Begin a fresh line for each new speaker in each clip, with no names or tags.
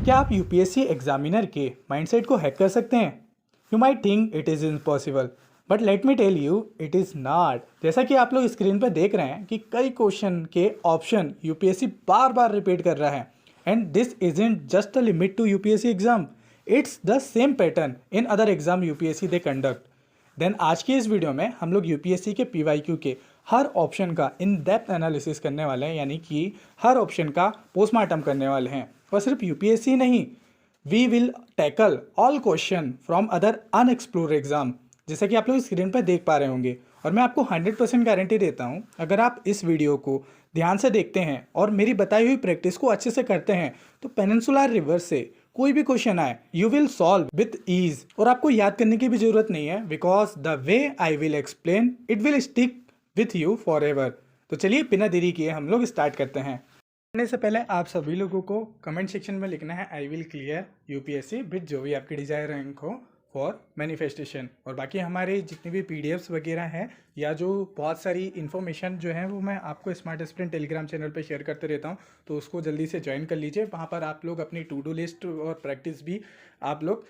क्या आप UPSC examiner के माइंडसेट को हैक कर सकते हैं? You might think it is impossible, but let me tell you it is not. जैसा कि आप लोग स्क्रीन पर देख रहे हैं कि कई क्वेश्चन के ऑप्शन यूपीएससी बार बार रिपीट कर रहा है, and this isn't just a limit to UPSC exam, it's the same pattern in other exam UPSC they conduct. Then आज की इस वीडियो में हम लोग यूपीएससी के पीवाईक्यू के हर ऑप्शन का इन डेप्थ एनालिसिस करने वाले हैं, यानी कि हर ऑप्शन का पोस्टमार्टम करने वाले हैं। और सिर्फ यूपीएससी नहीं, we will tackle all question from other unexplored exam, जैसा कि आप लोग स्क्रीन पर देख पा रहे होंगे। और मैं आपको 100% गारंटी देता हूं, अगर आप इस वीडियो को ध्यान से देखते हैं और मेरी बताई हुई प्रैक्टिस को अच्छे से करते हैं तो पेनिनसुलर रिवर से कोई भी क्वेश्चन आए you will solve with ease. और आपको याद करने की भी जरूरत नहीं है, because the way I will explain it will stick with you forever. तो चलिए बिना देरी किए हम लोग स्टार्ट करते हैं। करने से पहले आप सभी लोगों को कमेंट सेक्शन में लिखना है I will clear UPSC with जो भी आपकी डिजायर रैंक हो फॉर मैनिफेस्टेशन। और बाकी हमारे जितनी भी पीडीएफ्स वगैरह हैं या जो बहुत सारी इन्फॉर्मेशन जो है वो मैं आपको स्मार्ट स्प्रिंट टेलीग्राम चैनल पे शेयर करते रहता हूँ, तो उसको जल्दी से ज्वाइन कर लीजिए। वहाँ पर आप लोग अपनी टू डू लिस्ट और प्रैक्टिस भी आप लोग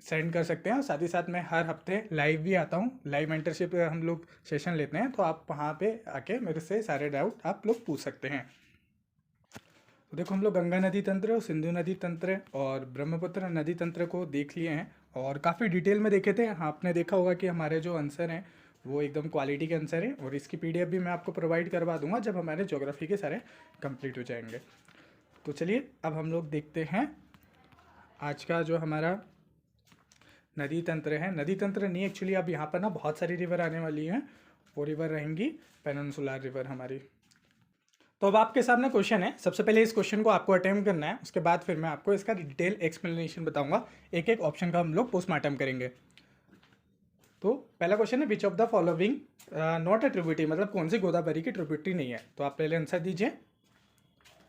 सेंड कर सकते हैं। और साथ ही साथ मैं हर हफ्ते लाइव भी आता हूँ, लाइव मेंटरशिप हम लोग सेशन लेते हैं, तो आप वहाँ पे आके मेरे से सारे डाउट आप लोग पूछ सकते हैं। तो देखो, हम लोग गंगा नदी तंत्र, सिंधु नदी तंत्र और ब्रह्मपुत्र नदी तंत्र को देख लिए हैं और काफ़ी डिटेल में देखे थे। हाँ, आपने देखा होगा कि हमारे जो आंसर हैं वो एकदम क्वालिटी के आंसर हैं, और इसकी पीडीएफ भी मैं आपको प्रोवाइड करवा दूंगा जब हमारे ज्योग्राफी के सारे कंप्लीट हो जाएंगे। तो चलिए अब हम लोग देखते हैं आज का जो हमारा नदी तंत्र है। नदी तंत्र नहीं, एक्चुअली अब यहाँ पर ना बहुत सारी रिवर आने वाली हैं, वो रिवर रहेंगी पेनिनसुलर रिवर हमारी। तो अब आपके सामने क्वेश्चन है। सबसे पहले इस क्वेश्चन को आपको अटेम्प्ट करना है, उसके बाद फिर मैं आपको इसका डिटेल एक्सप्लेनेशन बताऊंगा। एक एक ऑप्शन का हम लोग पोस्टमार्टम करेंगे। तो पहला क्वेश्चन है विच of the following not a tributary, मतलब कौन सी गोदावरी की ट्रिब्यूटरी नहीं है। तो आप पहले आंसर दीजिए।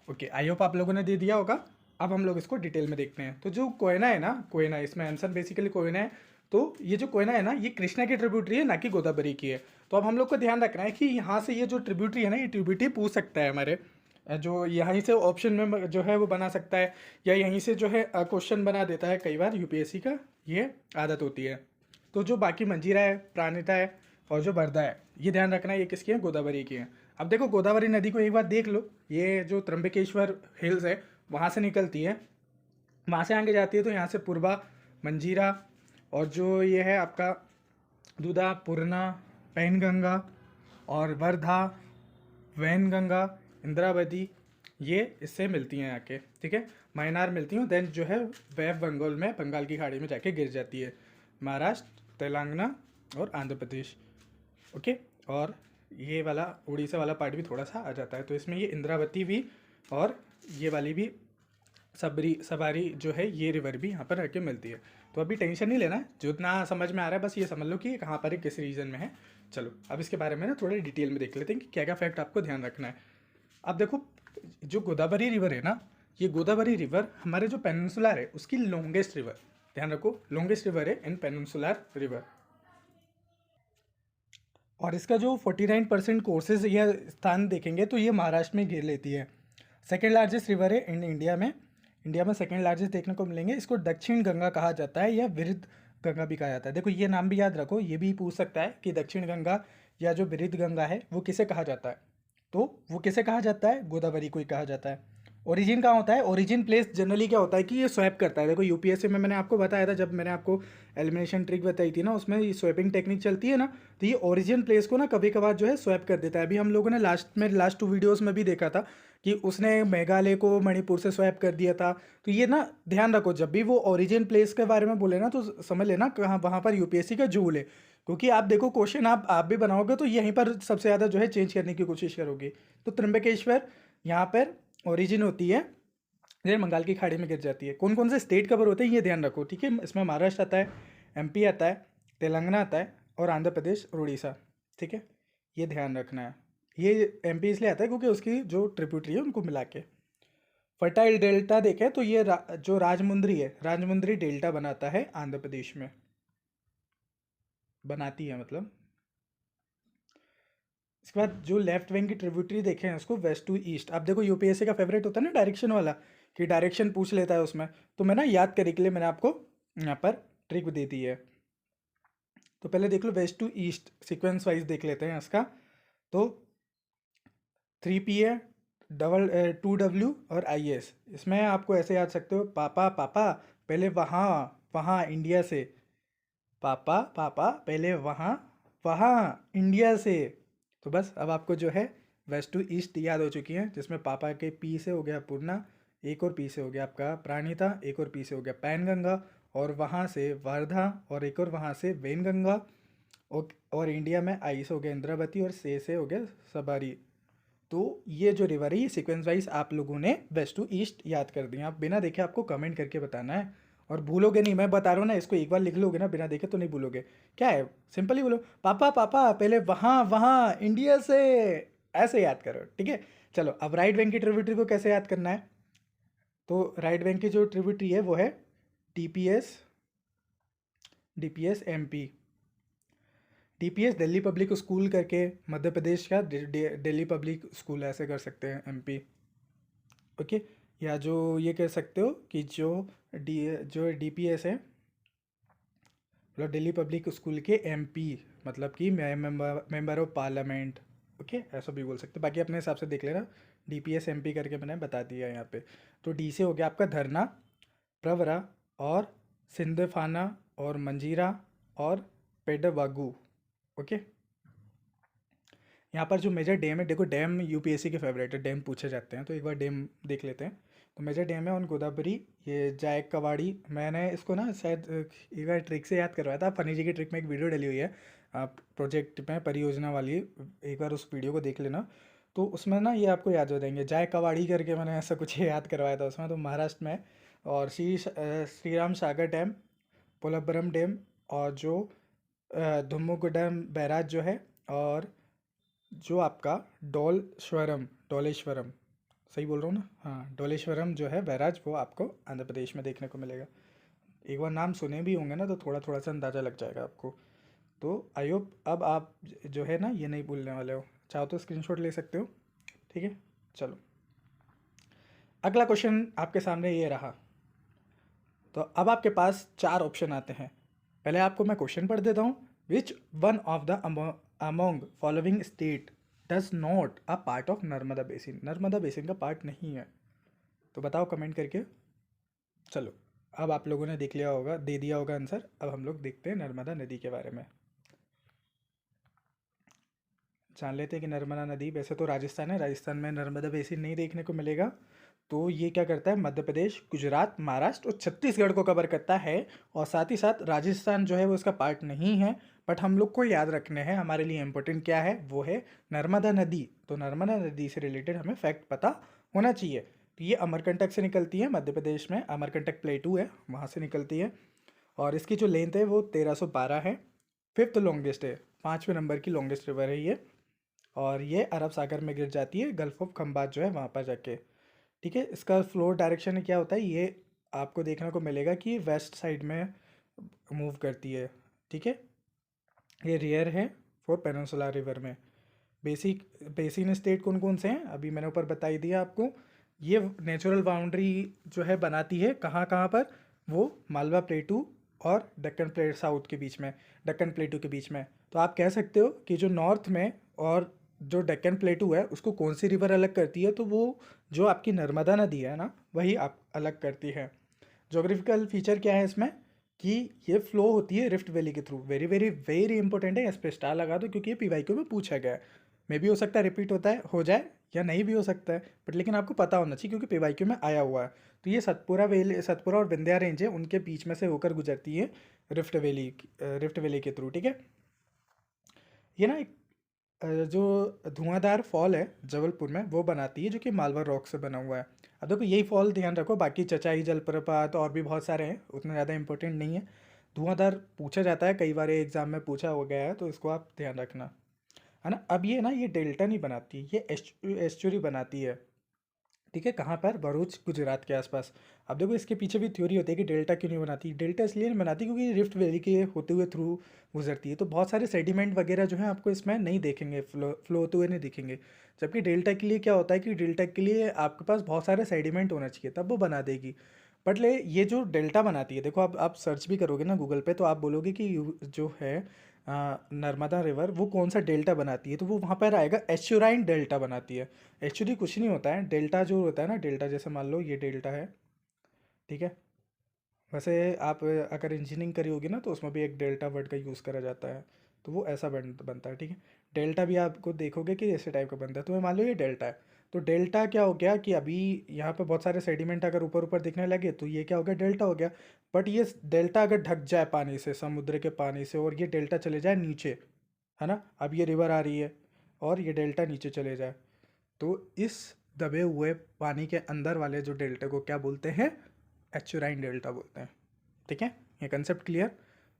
ओके, आई होप आप लोगों ने दे दिया होगा। अब हम लोग इसको डिटेल में देखते हैं। तो जो कोयना है ना, कोयना, इसमें आंसर बेसिकली कोयना है। तो ये जो कोयना है ना, ये कृष्णा की ट्रिब्यूटरी है, ना कि गोदावरी की है। तो अब हम लोग को ध्यान रखना है कि यहाँ से ये जो ट्रिब्यूटरी है ना, ये ट्रिब्यूटरी पूछ सकता है हमारे, जो यहीं से ऑप्शन में जो है वो बना सकता है, या यहीं से जो है क्वेश्चन बना देता है। कई बार यूपीएससी का ये आदत होती है। तो जो बाकी मंजीरा है, प्राणिता है और जो बरदा है, ये ध्यान रखना है ये किसकी है, गोदावरी की है। अब देखो, गोदावरी नदी को एक बार देख लो, ये जो त्र्यंबकेश्वर हिल्स है वहाँ से निकलती है, वहाँ से आगे जाती है। तो यहाँ से पूर्वा, मंजीरा, और जो ये है आपका दूधा, पूर्णा, पैनगंगा और वर्धा, वैनगंगा, इंद्रावती, ये इससे मिलती हैं आके, ठीक है, मायनार मिलती हैं। देन जो है वेब बंगाल में, बंगाल की खाड़ी में जाके गिर जाती है, महाराष्ट्र, तेलंगाना और आंध्र प्रदेश। ओके, और ये वाला उड़ीसा वाला पार्ट भी थोड़ा सा आ जाता है। तो इसमें ये इंद्रावती भी और ये वाली भी सबारी जो है, ये रिवर भी यहाँ पर आके मिलती है। तो अभी टेंशन नहीं लेना, जितना समझ में आ रहा है बस ये समझ लो कि ये कहाँ पर है, किस रीजन में है। चलो अब इसके बारे में ना थोड़ा डिटेल में देख लेते हैं कि क्या क्या फैक्ट आपको ध्यान रखना है। अब देखो, जो गोदावरी रिवर है ना, ये गोदावरी रिवर हमारे जो पेनिनसुलर है उसकी लॉन्गेस्ट रिवर, ध्यान रखो, लॉन्गेस्ट रिवर है इन पेनिनसुलर रिवर। और इसका जो 49% कोर्सेज या स्थान देखेंगे तो ये महाराष्ट्र में घेर लेती है। सेकेंड लार्जेस्ट रिवर है इन इंडिया में, इंडिया में सेकेंड लार्जेस्ट देखने को मिलेंगे। इसको दक्षिण गंगा कहा जाता है या विरुद्ध गंगा भी कहा जाता है। देखो, ये नाम भी याद रखो, ये भी पूछ सकता है कि दक्षिण गंगा या जो विरुद्ध गंगा है वो किसे कहा जाता है। तो वो किसे कहा जाता है, गोदावरी को ही कहा जाता है। ओरिजिन कहाँ होता है, ओरिजिन प्लेस जनरली क्या होता है कि ये स्वैप करता है। देखो, यूपीएससी में मैंने आपको बताया था, जब मैंने आपको एलिमिनेशन ट्रिक बताई थी ना, उसमें ये स्वैपिंग टेक्निक चलती है ना, तो ये ओरिजिन प्लेस को ना कभी कभार जो है स्वैप कर देता है। अभी हम लोगों ने लास्ट 2 वीडियोस में भी देखा था कि उसने मेघालय को मणिपुर से स्वैप कर दिया था। तो ये ना ध्यान रखो, जब भी वो ओरिजिन प्लेस के बारे में बोले ना, तो समझ लेना कहाँ वहाँ पर यूपीएससी का झूल है। क्योंकि आप देखो, क्वेश्चन आप भी बनाओगे तो यहीं पर सबसे ज़्यादा जो है चेंज करने की कोशिश करोगे। तो त्र्यंबकेश्वर यहाँ पर ओरिजिन होती है, ये बंगाल की खाड़ी में गिर जाती है। कौन कौन से स्टेट कवर होते हैं ये ध्यान रखो, ठीक है। इसमें महाराष्ट्र आता है, एमपी आता है, तेलंगाना आता है और आंध्र प्रदेश और उड़ीसा, ठीक है, ये ध्यान रखना है। ये एमपी इसलिए आता है क्योंकि उसकी जो ट्रिब्यूटरी है उनको मिला के। फर्टाइल डेल्टा देखें तो ये जो राजमुंद्री है, राजमुंद्री डेल्टा बनाता है आंध्र प्रदेश में, बनाती है मतलब। इसके बाद जो लेफ्ट विंग की ट्रिब्यूटरी देखें उसको वेस्ट टू ईस्ट। अब देखो, यूपीएससी का फेवरेट होता है ना डायरेक्शन वाला, कि डायरेक्शन पूछ लेता है उसमें, तो मैं ना याद करने के लिए मैंने आपको यहाँ पर ट्रिक दे दी है। तो पहले देख लो west to east sequence wise देख लेते हैं इसका। तो 3 P है, 2W और IS। इसमें आपको ऐसे याद सकते हो, पापा पापा पहले वहाँ वहाँ इंडिया से, पापा पापा पहले वहाँ वहाँ इंडिया से। तो बस अब आपको जो है वेस्ट टू ईस्ट याद हो चुकी है, जिसमें पापा के पी से हो गया पूर्णा, एक और पी से हो गया आपका प्राणिता, एक और पी से हो गया पैनगंगा, और वहाँ से वर्धा, और एक और वहाँ से वेनगंगा, और इंडिया में आई से हो गया इंद्रावती, और से हो गया सबारी। तो ये जो रिवर है ये सीक्वेंस वाइज आप लोगों ने वेस्ट टू ईस्ट याद कर दिया। आप बिना देखे आपको कमेंट करके बताना है, और भूलोगे नहीं, मैं बता रहा हूँ ना, इसको एक बार लिख लोगे ना बिना देखे तो नहीं भूलोगे। क्या है, सिंपल ही बोलो, पापा पापा पहले वहाँ वहाँ इंडिया से, ऐसे याद करो, ठीक है। चलो अब राइट बैंक की ट्रिब्यूटरी को कैसे याद करना है। तो राइट बैंक की जो ट्रिब्यूटरी है वो है DPS, DPS MP। DPS Delhi public school करके, मध्य प्रदेश का दिल्ली पब्लिक स्कूल, ऐसे कर सकते हैं MP। ओके, या जो ये कह सकते हो कि जो DPS है मतलब दिल्ली पब्लिक स्कूल के MP, मतलब कि मेंबर ऑफ पार्लियामेंट। ओके, ऐसा भी बोल सकते हो, बाकी अपने हिसाब से देख लेना। DPS MP करके मैंने बता दिया यहाँ पे। तो D से हो गया आपका धरना, प्रवरा, और सिंधफाना, और मंजीरा, और पेडवागू। ओके, यहाँ पर जो मेजर डैम है, देखो डैम UPSC के फेवरेट है, डैम पूछे जाते हैं, तो एक बार डैम देख लेते हैं। तो मेजर डैम है ऑन गोदावरी, ये जायक कवाड़ी। मैंने इसको ना शायद एक बार ट्रिक से याद करवाया था, फनी जी की ट्रिक में एक वीडियो डली हुई है प्रोजेक्ट में, परियोजना वाली, एक बार उस वीडियो को देख लेना। तो उसमें ना ये आपको याद हो जाएंगे, जायक कवाड़ी करके मैंने ऐसा कुछ याद करवाया था उसमें। तो महाराष्ट्र में, और श्री राम सागर डैम, पोलवरम डैम, और जो धुम्मुगुडम बैराज जो है, और जो आपका डोलेश्वरम, सही बोल रहा हूँ ना, हाँ डोलेश्वरम जो है बैराज, वो आपको आंध्र प्रदेश में देखने को मिलेगा। एक बार नाम सुने भी होंगे ना तो थोड़ा थोड़ा सा अंदाज़ा लग जाएगा आपको। तो आई होप अब आप जो है ना ये नहीं भूलने वाले हो, चाहो तो स्क्रीनशॉट ले सकते हो, ठीक है। चलो अगला क्वेश्चन आपके सामने ये रहा। तो अब आपके पास 4 ऑप्शन आते हैं। पहले आपको मैं क्वेश्चन पढ़ देता हूँ। विच one of the among following state does not a part of Narmada basin, Narmada basin का पार्ट नहीं है, तो बताओ कमेंट करके। चलो अब आप लोगों ने देख लिया होगा, दे दिया होगा आंसर। अब हम लोग देखते हैं नर्मदा नदी के बारे में, जान लेते हैं कि नर्मदा नदी, वैसे तो राजस्थान है, राजस्थान में नर्मदा बेसिन नहीं देखने को मिलेगा। तो ये क्या करता है, मध्य प्रदेश, गुजरात, महाराष्ट्र और छत्तीसगढ़ को कवर करता है, और साथ ही साथ राजस्थान जो है वो इसका पार्ट नहीं है। बट हम लोग को याद रखने हैं, हमारे लिए इम्पोर्टेंट क्या है, वो है नर्मदा नदी। तो नर्मदा नदी से रिलेटेड हमें फैक्ट पता होना चाहिए। तो ये अमरकंटक से निकलती है, मध्य प्रदेश में अमरकंटक प्लेटू है, वहाँ से निकलती है, और इसकी जो लेंथ है वो 1312 है। 5th लॉन्गेस्ट है, 5वें नंबर की लॉन्गेस्ट रिवर है ये, और ये अरब सागर में गिर जाती है, गल्फ ऑफ खंबात जो है वहाँ पर जाके, ठीक है। इसका फ्लो डायरेक्शन क्या होता है, ये आपको देखने को मिलेगा कि वेस्ट साइड में मूव करती है, ठीक है। ये रेयर है फॉर पेनिनसुला रिवर में। बेसिक बेसिन स्टेट कौन कौन से हैं अभी मैंने ऊपर बता ही दिया आपको। ये नेचुरल बाउंड्री जो है बनाती है कहाँ कहाँ पर, वो मालवा प्लेटू और दक्कन प्लेट साउथ के बीच में, दक्कन प्लेटू के बीच में। तो आप कह सकते हो कि जो नॉर्थ में और जो डेक्कन प्लेटू है उसको कौन सी रिवर अलग करती है, तो वो जो आपकी नर्मदा नदी है ना वही आप अलग करती है। जोग्राफिकल फीचर क्या है इसमें, कि ये फ्लो होती है रिफ्ट वैली के through. Very very very important है, इस पर स्टार लगा दो क्योंकि ये PYQ में पूछा गया है। मे भी हो सकता है रिपीट होता है हो जाए, या नहीं भी हो सकता है, बट लेकिन आपको पता होना चाहिए क्योंकि PYQ में आया हुआ है। तो ये सतपुरा और विंध्या रेंज है, उनके बीच में से होकर गुजरती है रिफ्ट वैली के थ्रू, ठीक है। ये ना एक जो धुआंधार फॉल है जबलपुर में वो बनाती है, जो कि मालवा रॉक से बना हुआ है। अब देखो यही फॉल ध्यान रखो, बाकी चचाई जलप्रपात और भी बहुत सारे हैं, उतना ज़्यादा इंपॉर्टेंट नहीं है। धुआंधार पूछा जाता है कई बार एग्जाम में, पूछा हो गया है, तो इसको आप ध्यान रखना, है ना। अब ये ना ये डेल्टा नहीं बनाती, ये एस्चुरी बनाती है, ठीक है, कहाँ पर? भरूच, गुजरात के आसपास। अब देखो इसके पीछे भी थ्योरी होती है कि डेल्टा क्यों नहीं बनाती। डेल्टा इसलिए नहीं बनाती क्योंकि रिफ्ट वैली के होते हुए थ्रू गुजरती है, तो बहुत सारे सेडिमेंट वगैरह जो है आपको इसमें नहीं देखेंगे, फ्लो होते हुए नहीं दिखेंगे। जबकि डेल्टा के लिए क्या होता है कि डेल्टा के लिए आपके पास बहुत सारे सेडिमेंट होना चाहिए, तब वो बना देगी। बट ले ये जो डेल्टा बनाती है, देखो आप सर्च भी करोगे ना गूगल पे, तो आप बोलोगे कि जो है नर्मदा रिवर वो कौन सा डेल्टा बनाती है, तो वो वहाँ पर आएगा एस्चुराइन डेल्टा बनाती है। एक्चुअली कुछ नहीं होता है, डेल्टा जो होता है ना, डेल्टा जैसे मान लो ये डेल्टा है, ठीक है। वैसे आप अगर इंजीनियरिंग करी होगी ना तो उसमें भी एक डेल्टा वर्ड का यूज़ करा जाता है, तो वो ऐसा बनता है, ठीक है। डेल्टा भी आपको देखोगे कि ऐसे टाइप का बनता है, तो मैं मान लो ये डेल्टा है। तो डेल्टा क्या हो गया कि अभी यहाँ पे बहुत सारे सेडिमेंट अगर ऊपर ऊपर दिखने लगे तो ये क्या हो गया, डेल्टा हो गया। बट ये डेल्टा अगर ढक जाए पानी से, समुद्र के पानी से, और ये डेल्टा चले जाए नीचे, है ना, अब ये रिवर आ रही है और ये डेल्टा नीचे चले जाए, तो इस दबे हुए पानी के अंदर वाले जो डेल्टा को क्या बोलते हैं, एचुराइन डेल्टा बोलते हैं। ठीक है, ये कंसेप्ट क्लियर?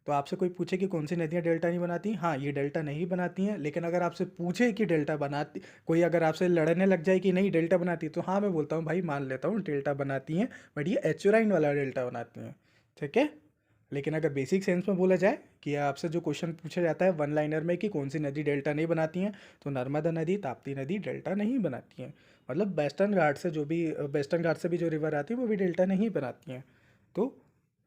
तो आपसे कोई पूछे कि कौन सी नदियाँ डेल्टा नहीं बनाती, हाँ ये डेल्टा नहीं बनाती हैं। लेकिन अगर आपसे पूछे कि डेल्टा बनाती, कोई अगर आपसे लड़ने लग जाए कि नहीं डेल्टा बनाती, तो हाँ मैं बोलता हूँ भाई मान लेता हूँ डेल्टा बनाती हैं, बट ये एचुराइन वाला डेल्टा बनाती हैं। ठीक है। लेकिन अगर बेसिक सेंस में बोला जाए कि आपसे जो क्वेश्चन पूछा जाता है वन लाइनर में कि कौन सी नदी डेल्टा नहीं बनाती हैं, तो नर्मदा नदी, ताप्ती नदी डेल्टा नहीं बनाती हैं। मतलब वेस्टर्न घाट से जो भी, वेस्टर्न घाट से भी जो रिवर आती है वो भी डेल्टा नहीं बनाती हैं। तो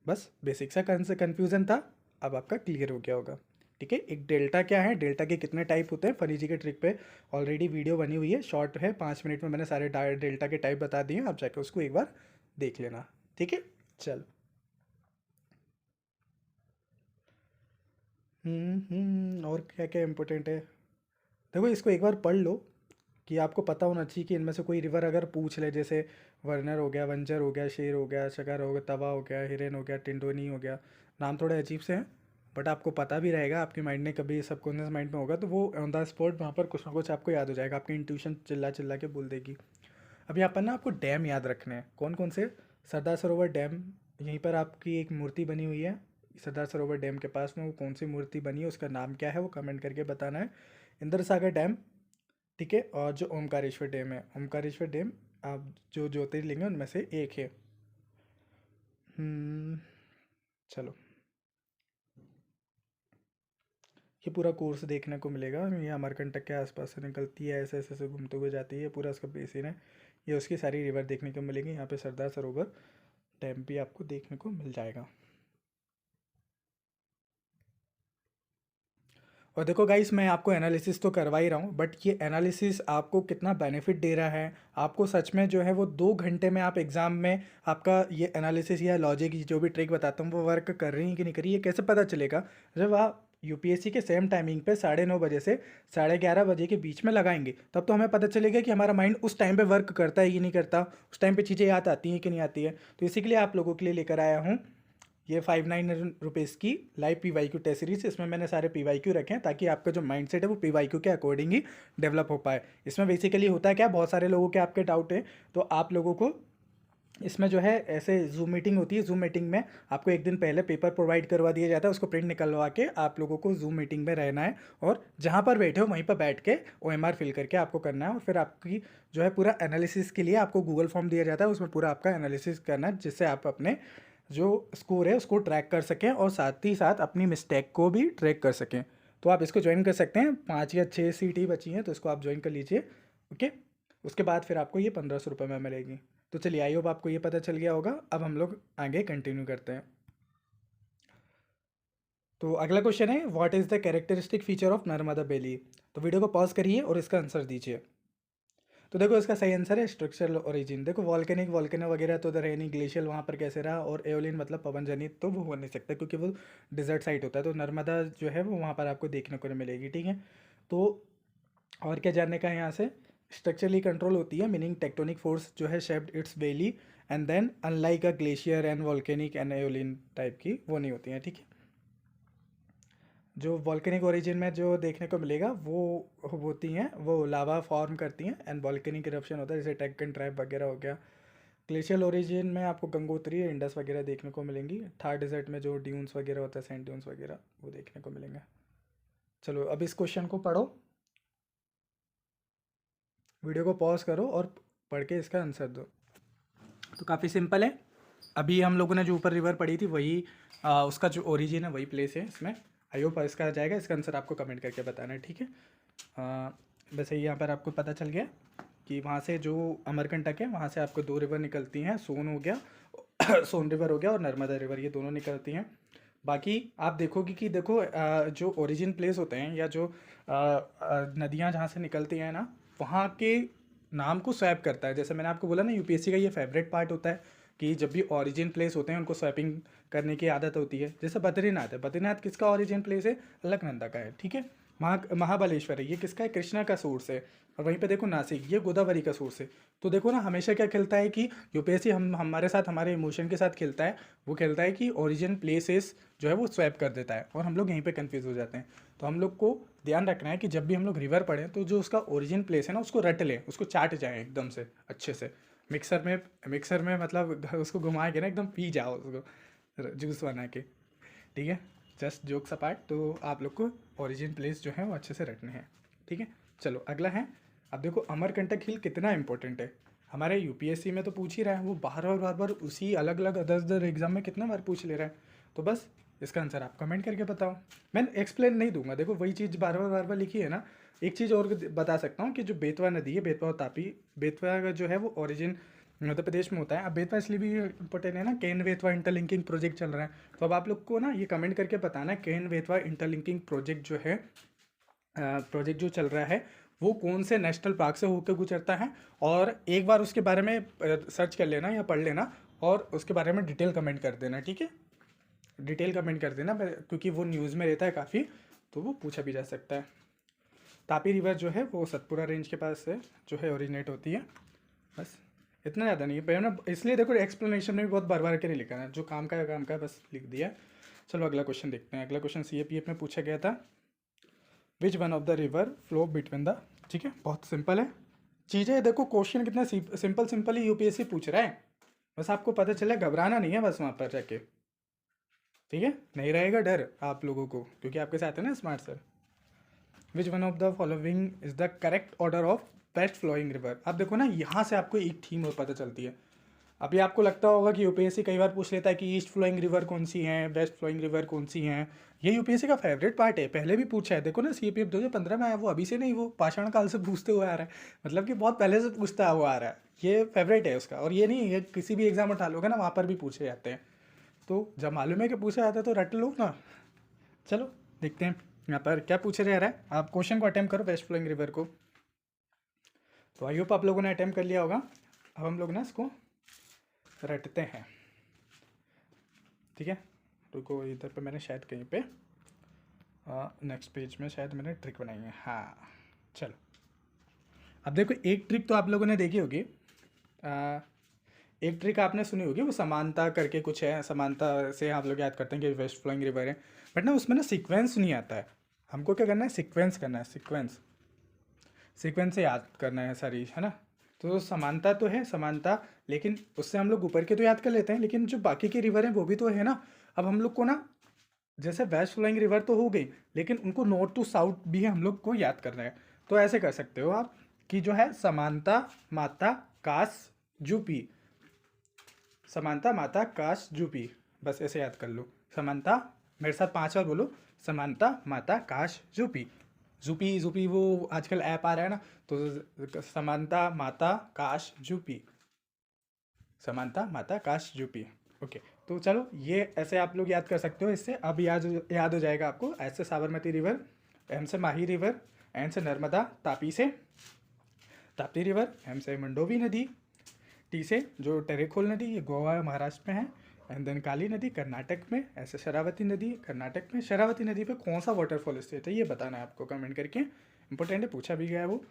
बस बेसिक सा कन्फ्यूज़न था, अब आपका क्लियर हो गया होगा। ठीक है, एक डेल्टा क्या है, डेल्टा के कितने टाइप होते हैं, फनी जी के ट्रिक पे ऑलरेडी वीडियो बनी हुई है, शॉर्ट है, 5 मिनट में मैंने सारे डेल्टा के टाइप बता दिए हैं, आप जाके उसको एक बार देख लेना। ठीक है, चल। और क्या क्या इम्पोर्टेंट है, देखो इसको एक बार पढ़ लो कि आपको पता होना चाहिए कि इनमें से कोई रिवर अगर पूछ ले, जैसे वर्नर हो गया, वंजर हो गया, शेर हो गया, शकर हो गया, तवा हो गया, हिरन हो गया, टिंडोनी हो गया, नाम थोड़े अजीब से हैं, बट आपको पता भी रहेगा, आपके माइंड में कभी सबकॉन्शियस माइंड में होगा, तो वो ऑन द स्पॉट वहाँ पर कुछ ना कुछ आपको याद हो जाएगा, आपकी इंट्यूशन चिल्ला चिल्ला के बोल देगी। अभी यहाँ पर ना आपको डैम याद रखने हैं, कौन कौन से? सरदार सरोवर डैम, यहीं पर आपकी एक मूर्ति बनी हुई है सरदार सरोवर डैम के पास में, वो कौन सी मूर्ति बनी है, उसका नाम क्या है, वो कमेंट करके बताना है। इंद्र सागर डैम, ठीक है। और जो ओमकारेश्वर डैम है, ओमकारेश्वर डैम आप जो ज्योतिर्लिंग है उनमें से एक है। हम्म, चलो, ये पूरा कोर्स देखने को मिलेगा, ये अमरकंटक के आसपास से निकलती है, ऐसे ऐसे ऐसे घूमते हुए जाती है, पूरा उसका बेसिन है, ये उसकी सारी रिवर देखने को मिलेगी। यहाँ पे सरदार सरोवर डैम भी आपको देखने को मिल जाएगा। और देखो गाइस, मैं आपको एनालिसिस तो करवा ही रहा हूँ, बट ये एनालिसिस आपको कितना बेनिफिट दे रहा है, आपको सच में जो है वो 2 घंटे में आप एग्ज़ाम में आपका ये एनालिसिस या लॉजिक की जो भी ट्रिक बताता हूँ वो वर्क कर रही है कि नहीं कर रही है, कैसे पता चलेगा? जब आप यूपीएससी के सेम टाइमिंग पे 9:30 बजे से 11:30 बजे के बीच में लगाएंगे, तब तो हमें पता चलेगा कि हमारा माइंड उस टाइम पे वर्क करता है कि नहीं करता, उस टाइम पे चीज़ें याद आती हैं कि नहीं आती है। तो इसी के लिए आप लोगों के लिए लेकर आया हूँ ये 59 रुपीज़ की लाइव PYQ टेस्ट सीरीज। इसमें मैंने सारे PYQ रखे हैं ताकि आपका जो माइंडसेट है वो PYQ के अकॉर्डिंग ही डेवलप हो पाए। इसमें बेसिकली होता है क्या, बहुत सारे लोगों के आपके डाउट हैं, तो आप लोगों को इसमें जो है ऐसे जूम मीटिंग होती है, जूम मीटिंग में आपको एक दिन पहले पेपर प्रोवाइड करवा दिया जाता है, उसको प्रिंट निकलवा के आप लोगों को जूम मीटिंग में रहना है, और जहाँ पर बैठे हो वहीं पर बैठ के OMR फिल करके आपको करना है, और फिर आपकी जो है पूरा एनालिसिस के लिए आपको गूगल फॉर्म दिया जाता है, उसमें पूरा आपका एनालिसिस करना है, जिससे आप अपने जो स्कोर है उसको ट्रैक कर सकें और साथ ही साथ अपनी मिस्टेक को भी ट्रैक कर सकें। तो आप इसको ज्वाइन कर सकते हैं, 5 या 6 सीट ही बची हैं, तो इसको आप ज्वाइन कर लीजिए। ओके, उसके बाद फिर आपको ये 1500 रुपये में मिलेगी। तो चलिए, आई होप आपको ये पता चल गया होगा। अब हम लोग आगे कंटिन्यू करते हैं। तो अगला क्वेश्चन है, what is the characteristic feature of Narmada valley? तो वीडियो को पॉज करिए और इसका आंसर दीजिए। तो देखो इसका सही आंसर है स्ट्रक्चरल ओरिजिन। देखो वॉल्केनो वगैरह तो उधर है नहीं, ग्लेशियल वहाँ पर कैसे रहा, और एओलियन मतलब पवन जनित तो वो हो नहीं सकता क्योंकि वो डिजर्ट साइट होता है, तो नर्मदा जो है वो वहाँ पर आपको देखने को नहीं मिलेगी। ठीक है, तो और क्या जानने का है यहाँ से? स्ट्रक्चरली कंट्रोल होती है, मीनिंग टेक्टोनिक फोर्स जो है shaped its valley, and then unlike a glacier and volcanic and aeolian type की वो नहीं होती हैं। ठीक है, जो वॉल्केनिक ओरिजिन में जो देखने को मिलेगा वो होती हैं, वो लावा फॉर्म करती हैं एंड वॉल्केनिक इरप्शन होता है, जैसे डेक्कन ट्रैप वगैरह हो गया। ग्लेशियल ओरिजिन में आपको गंगोत्री, इंडस वगैरह देखने को मिलेंगी। थार डिजर्ट में जो ड्यून्स वगैरह होता है, सैंड ड्यून्स वगैरह, वो देखने को मिलेंगे। चलो अब इस क्वेश्चन को पढ़ो, वीडियो को पॉज करो और पढ़ के इसका आंसर दो। तो काफ़ी सिंपल है। अभी हम लोगों ने जो ऊपर रिवर पढ़ी थी वही उसका जो ओरिजिन है वही प्लेस है इसमें। आई होप इसका आ जाएगा, इसका आंसर आपको कमेंट करके बताना है, ठीक है। वैसे यहाँ पर आपको पता चल गया कि वहाँ से जो अमरकंटक है वहाँ से आपको 2 रिवर निकलती हैं, सोन हो गया सोन रिवर हो गया और नर्मदा रिवर, ये दोनों निकलती हैं। बाकी आप देखोगे कि देखो जो ओरिजिन प्लेस होते हैं या जो नदियाँ जहाँ से निकलती हैं ना, वहाँ के नाम को स्वैप करता है। जैसे मैंने आपको बोला ना, यूपीएससी का ये फेवरेट पार्ट होता है कि जब भी ओरिजिन प्लेस होते हैं उनको स्वैपिंग करने की आदत होती है। जैसे बद्रीनाथ है, बद्रीनाथ किसका ओरिजिन प्लेस है? अलकनंदा का है, ठीक है। महाबलेश्वर है, ये किसका है? कृष्णा का सोर्स है। और वहीं पे देखो नासिक, ये गोदावरी का सोर्स है। तो देखो ना, हमेशा क्या खेलता है कि यूपीएससी हमारे साथ हमारे इमोशन के साथ खेलता है। वो खेलता है कि ओरिजिन प्लेसेस जो है वो स्वैप कर देता है और हम लोग यहीं पे कंफ्यूज हो जाते हैं। तो हम लोग को ध्यान रखना है कि जब भी हम लोग रिवर पढ़ें तो जो उसका ओरिजिन प्लेस है ना उसको रट लें, उसको चाट जाए एकदम से अच्छे से। मिक्सर में मतलब उसको घुमा के ना एकदम पी जाओ उसको जूस बना के, ठीक है। जस्ट जोक्स अपार्ट, तो आप लोग को ओरिजिन प्लेस जो है वो अच्छे से रटने हैं, ठीक है। चलो अगला है। अब देखो अमरकंटक हिल कितना इंपॉर्टेंट है हमारे यूपीएससी में, तो पूछ ही रहा है वो बार बार उसी अलग अलग अदर एग्जाम में कितना बार पूछ ले रहा है। तो बस इसका आंसर आप कमेंट करके बताओ। मैं एक्सप्लेन नहीं दूंगा, देखो वही चीज़ बार बार लिखी है ना। एक चीज़ और बता सकता हूँ कि जो बेतवा नदी है, बेतवा और तापी, बेतवा का जो है वो ओरिजिन मध्य प्रदेश में होता है। अब बेतवा इसलिए भी इम्पोर्टेंट है ना, केन बेतवा इंटरलिंकिंग प्रोजेक्ट चल रहा है। तो अब आप लोग को ना ये कमेंट करके बताना है केन बेतवा इंटरलिंकिंग प्रोजेक्ट जो है, प्रोजेक्ट जो चल रहा है वो कौन से नेशनल पार्क से होकर गुजरता है। और एक बार उसके बारे में सर्च कर लेना या पढ़ लेना और उसके बारे में डिटेल कमेंट कर देना, ठीक है। डिटेल कमेंट कर देना, क्योंकि वो न्यूज़ में रहता है काफ़ी, तो वो पूछा भी जा सकता है। तापी रिवर जो है वो सतपुरा रेंज के पास से जो है ओरिजिनेट होती है। बस इतना ज़्यादा नहीं है ना, इसलिए देखो एक्सप्लेनेशन में भी बहुत बार के नहीं लिखा है, जो काम का है काम का बस लिख दिया। चलो अगला क्वेश्चन देखते हैं। अगला क्वेश्चन CAPF में पूछा गया था, विच one of the river flow between the, ठीक है। बहुत सिंपल है चीज़ें, देखो क्वेश्चन कितना सिंपल ही यूपीएससी पूछ रहा है। बस आपको पता चले, घबराना नहीं है बस वहाँ पर जाके, ठीक है। नहीं रहेगा डर आप लोगों को, क्योंकि आपके साथ है ना smart sir. Which one of the following is the correct order of west flowing river. अब देखो ना, यहाँ से आपको एक थीम और पता चलती है। अभी आपको लगता होगा कि यूपीएससी कई बार पूछ लेता है कि ईस्ट फ्लोइंग रिवर कौन सी हैं, वेस्ट फ्लोइंग रिवर कौन सी हैं। ये यूपीएससी का फेवरेट पार्ट है, पहले भी पूछा है। देखो ना CAPF 2015 में आया, वो अभी से नहीं, वो पाषाण काल से पूछते हुए आ रहा है, मतलब कि बहुत पहले से पूछता हुआ आ रहा है। ये फेवरेट है उसका। और ये नहीं, ये किसी भी एग्जाम उठा लोगे ना वहाँ पर भी पूछे जाते हैं। तो जब मालूम है कि पूछा जाता है तो रट लो ना। चलो देखते हैं यहाँ पर क्या पूछा जा रहा है। आप क्वेश्चन को अटेम्प्ट करो, वेस्ट फ्लोइंग रिवर को। तो आई होप आप लोगों ने अटेम्प्ट कर लिया होगा। अब हम लोग ना इसको रटते हैं, ठीक है। रुको, इधर पे मैंने शायद कहीं पे नेक्स्ट पेज में शायद मैंने ट्रिक बनाई है। हाँ चलो, अब देखो एक ट्रिक तो आप लोगों ने देखी होगी, एक ट्रिक आपने सुनी होगी, वो समानता करके कुछ है। समानता से आप लोग याद करते हैं कि वेस्ट फ्लोइंग रिवर है, बट ना उसमें ना सीक्वेंस नहीं आता है। हमको क्या करना है, सीक्वेंस करना है, सीक्वेंस से याद करना है सारी, है ना। तो समानता तो है समानता, लेकिन उससे हम लोग ऊपर के तो याद कर लेते हैं, लेकिन जो बाकी की रिवर हैं वो भी तो है ना। अब हम लोग को ना, जैसे वेस्ट फ्लोइंग रिवर तो हो गई, लेकिन उनको नॉर्थ टू साउथ भी हम लोग को याद करना है। तो ऐसे कर सकते हो आप कि जो है समानता माता कास जूपी, समानता माता काश जूपी, बस ऐसे याद कर लो। समानता, मेरे साथ 5 बार बोलो, समानता माता काश जूपी। जूपी वो आजकल ऐप आ रहा है ना, तो समानता माता काश जूपी, समानता माता काश जूपी। ओके, तो चलो ये ऐसे आप लोग याद कर सकते हो। इससे अब याद हो जाएगा आपको। ऐसे साबरमती रिवर, एम से माही रिवर, एन से नर्मदा, तापी से ताप्ती रिवर, एम से मंडोवी नदी, टी से जो टेरेखोल नदी, ये गोवा महाराष्ट्र में है, एंड देन काली नदी कर्नाटक में, ऐसे शरावती नदी कर्नाटक में। शरावती नदी पे कौन सा वाटरफॉल स्थित है ये बताना है आपको कमेंट करके, इंपॉर्टेंट है, पूछा भी गया है वो।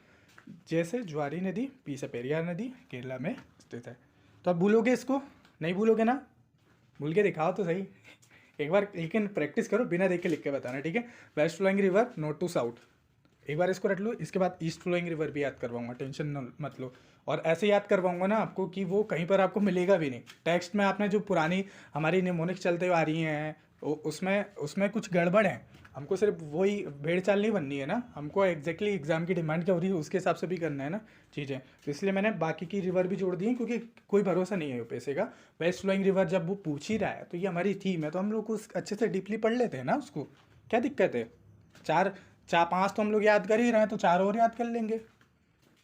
जैसे ज्वारी नदी, पी से पेरियार नदी केरला में स्थित है। तो आप भूलोगे इसको, नहीं भूलोगे ना, भूल के दिखाओ तो सही एक बार, लेकिन प्रैक्टिस करो, बिना देख के लिख के बताना, ठीक है। West flowing river north to south, एक बार इसको रट लो। इसके बाद ईस्ट फ्लोइंग रिवर भी याद करवाऊंगा, टेंशन मत लो। और ऐसे याद करवाऊंगा ना आपको कि वो कहीं पर आपको मिलेगा भी नहीं। टेक्स्ट में आपने जो पुरानी हमारी निमोनिक्स चलते हुए आ रही हैं, उसमें उसमें कुछ गड़बड़ है। हमको सिर्फ वही भेड़ चाल नहीं बननी है ना, हमको एग्जैक्टली एग्जाम की डिमांड क्या हो रही है उसके हिसाब से भी करना है ना चीज़ें। तो इसलिए मैंने बाकी की रिवर भी जोड़ दी है, क्योंकि कोई भरोसा नहीं है यूपीएससी का। वेस्ट फ्लोइंग रिवर जब वो पूछ ही रहा है तो ये हमारी थीम है, तो हम लोग उस अच्छे से डीपली पढ़ लेते हैं ना उसको, क्या दिक्कत है। चार चार पाँच तो हम लोग याद कर ही रहे हैं, तो चार और याद कर लेंगे।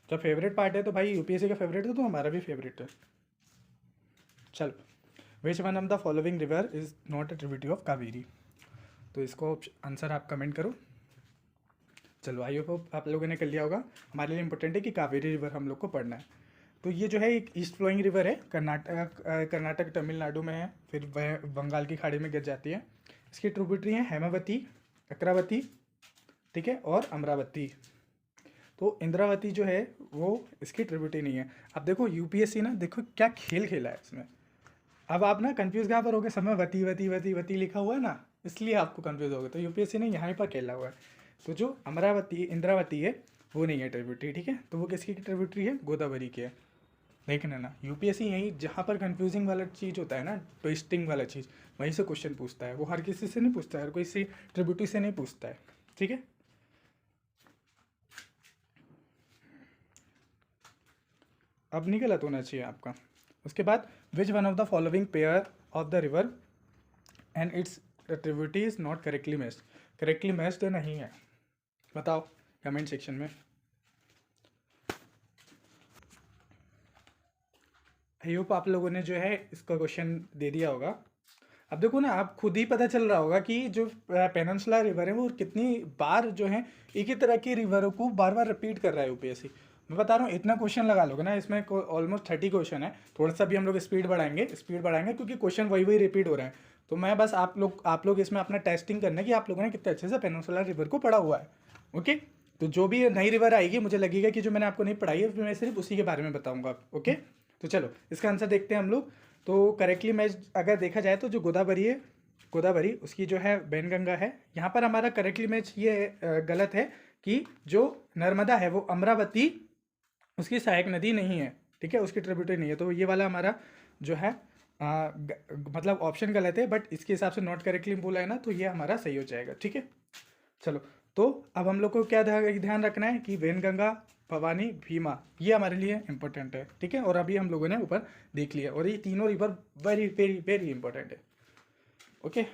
जब फेवरेट पार्ट है तो भाई यूपीएससी का फेवरेट है तो हमारा भी फेवरेट है। चलो, which one of the following river is not a tributary of Kaveri. तो इसको आंसर आप कमेंट करो। चलो, आई होप आप लोगों ने कर लिया होगा। हमारे लिए इंपॉर्टेंट है कि कावेरी रिवर हम लोग को पढ़ना है। तो ये जो है एक ईस्ट फ्लोइंग रिवर है, कर्नाटक तमिलनाडु में है, फिर वह बंगाल की खाड़ी में गिर जाती है। इसकी ट्रिब्यूटरी हैं हेमावती, अक्रावती, ठीक है, और अमरावती। तो इंद्रावती जो है वो इसकी ट्रिब्यूटरी नहीं है। अब देखो यूपीएससी ना, देखो क्या खेल खेला है इसमें। अब आप ना कंफ्यूज कहाँ पर हो गए, समय वती वती वती वती लिखा हुआ है ना, इसलिए आपको कंफ्यूज हो गया। तो यूपीएससी ने यहाँ पर खेला हुआ है। तो जो अमरावती इंद्रावती है वो नहीं है ट्रिब्यूटरी, ठीक है। तो वो किसकी ट्रिब्यूटरी है, गोदावरी की है। देखना ना, यूपीएससी यही जहाँ पर कंफ्यूजिंग वाला चीज़ होता है ना, ट्विस्टिंग वाला चीज़, वहीं से क्वेश्चन पूछता है। वो हर किसी से नहीं पूछता है, हर कोई सी ट्रिब्यूटरी से नहीं पूछता है, ठीक है। अब नहीं गलत होना चाहिए आपका। उसके बाद, विच one of the following pair of the river and it's tributary is not correctly matched. Correctly matched नहीं है, बताओ कमेंट सेक्शन में। आई होप आप लोगों ने जो है इसका क्वेश्चन दे दिया होगा। अब देखो ना, आप खुद ही पता चल रहा होगा कि जो पेनिनसुला रिवर है वो कितनी बार जो है एक ही तरह की रिवरों को बार बार रिपीट कर रहा है यूपीएससी। मैं बता रहा हूँ, इतना क्वेश्चन लगा लोगे ना इसमें, ऑलमोस्ट 30 क्वेश्चन है। थोड़ा सा भी हम लोग स्पीड बढ़ाएंगे क्योंकि क्वेश्चन वही वही रिपीट हो रहे हैं। तो मैं बस आप लोग इसमें अपना टेस्टिंग करना है कि आप लोगों ने कितने अच्छे से पेनिनसुला रिवर को पढ़ा हुआ है। ओके, तो जो भी नई रिवर आएगी, मुझे लगेगा कि जो मैंने आपको नहीं पढ़ाई है मैं सिर्फ उसी के बारे में बताऊंगा। ओके, तो चलो इसका आंसर देखते हैं हम लोग। तो करेक्टली मैच अगर देखा जाए तो जो गोदावरी है, गोदावरी उसकी जो है बैनगंगा है। यहाँ पर हमारा करेक्टली मैच ये गलत है कि जो नर्मदा है वो अमरावती उसकी सहायक नदी नहीं है, ठीक है, उसकी ट्रिब्यूटरी नहीं है। तो ये वाला हमारा जो है मतलब ऑप्शन गलत है, बट इसके हिसाब से नॉट करेक्टली बोला है ना, तो ये हमारा सही हो जाएगा, ठीक है। चलो, तो अब हम लोग को क्या ध्यान रखना है कि वैनगंगा, भवानी, भीमा, ये हमारे लिए इंपॉर्टेंट है, ठीक है। और अभी हम लोगों ने ऊपर देख लिया, और ये तीनों river very very very important है। ओके,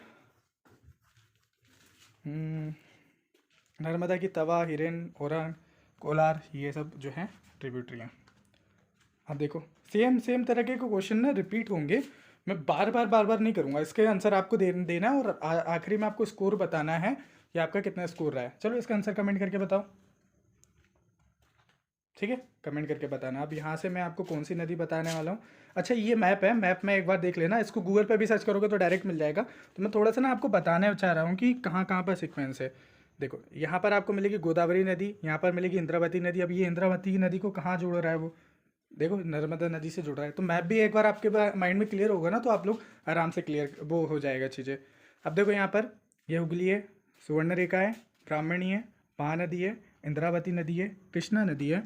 नर्मदा की तवा, हिरन, ओरंग, कोलार, ये सब जो है ट्रिब्यूटरी हैं। अब देखो, सेम सेम तरह के क्वेश्चन ना रिपीट होंगे। मैं बार बार नहीं करूँगा, इसके आंसर आपको देना है, और आखिरी में आपको स्कोर बताना है कि आपका कितना स्कोर रहा है। चलो, इसका आंसर कमेंट करके बताओ, ठीक है, कमेंट करके बताना। अब यहाँ से मैं आपको कौन सी नदी बताने वाला हूँ। अच्छा, ये मैप है, मैप में एक बार देख लेना, इसको गूगल पे भी सर्च करोगे तो डायरेक्ट मिल जाएगा। तो मैं थोड़ा सा ना आपको बताने चाह रहा हूँ कि कहाँ कहाँ पर सीक्वेंस है। देखो, यहाँ पर आपको मिलेगी गोदावरी नदी, यहाँ पर मिलेगी इंद्रावती नदी। अब ये इंद्रावती नदी को कहाँ जोड़ रहा है, वो देखो नर्मदा नदी से जुड़ रहा है। तो मैप भी एक बार आपके माइंड में क्लियर होगा ना, तो आप लोग आराम से क्लियर वो हो जाएगा चीज़ें। अब देखो, यहाँ पर ये हुगली है, सुवर्णरेखा है, ब्राह्मणी है, महानदी है, इंद्रावती नदी है, कृष्णा नदी है।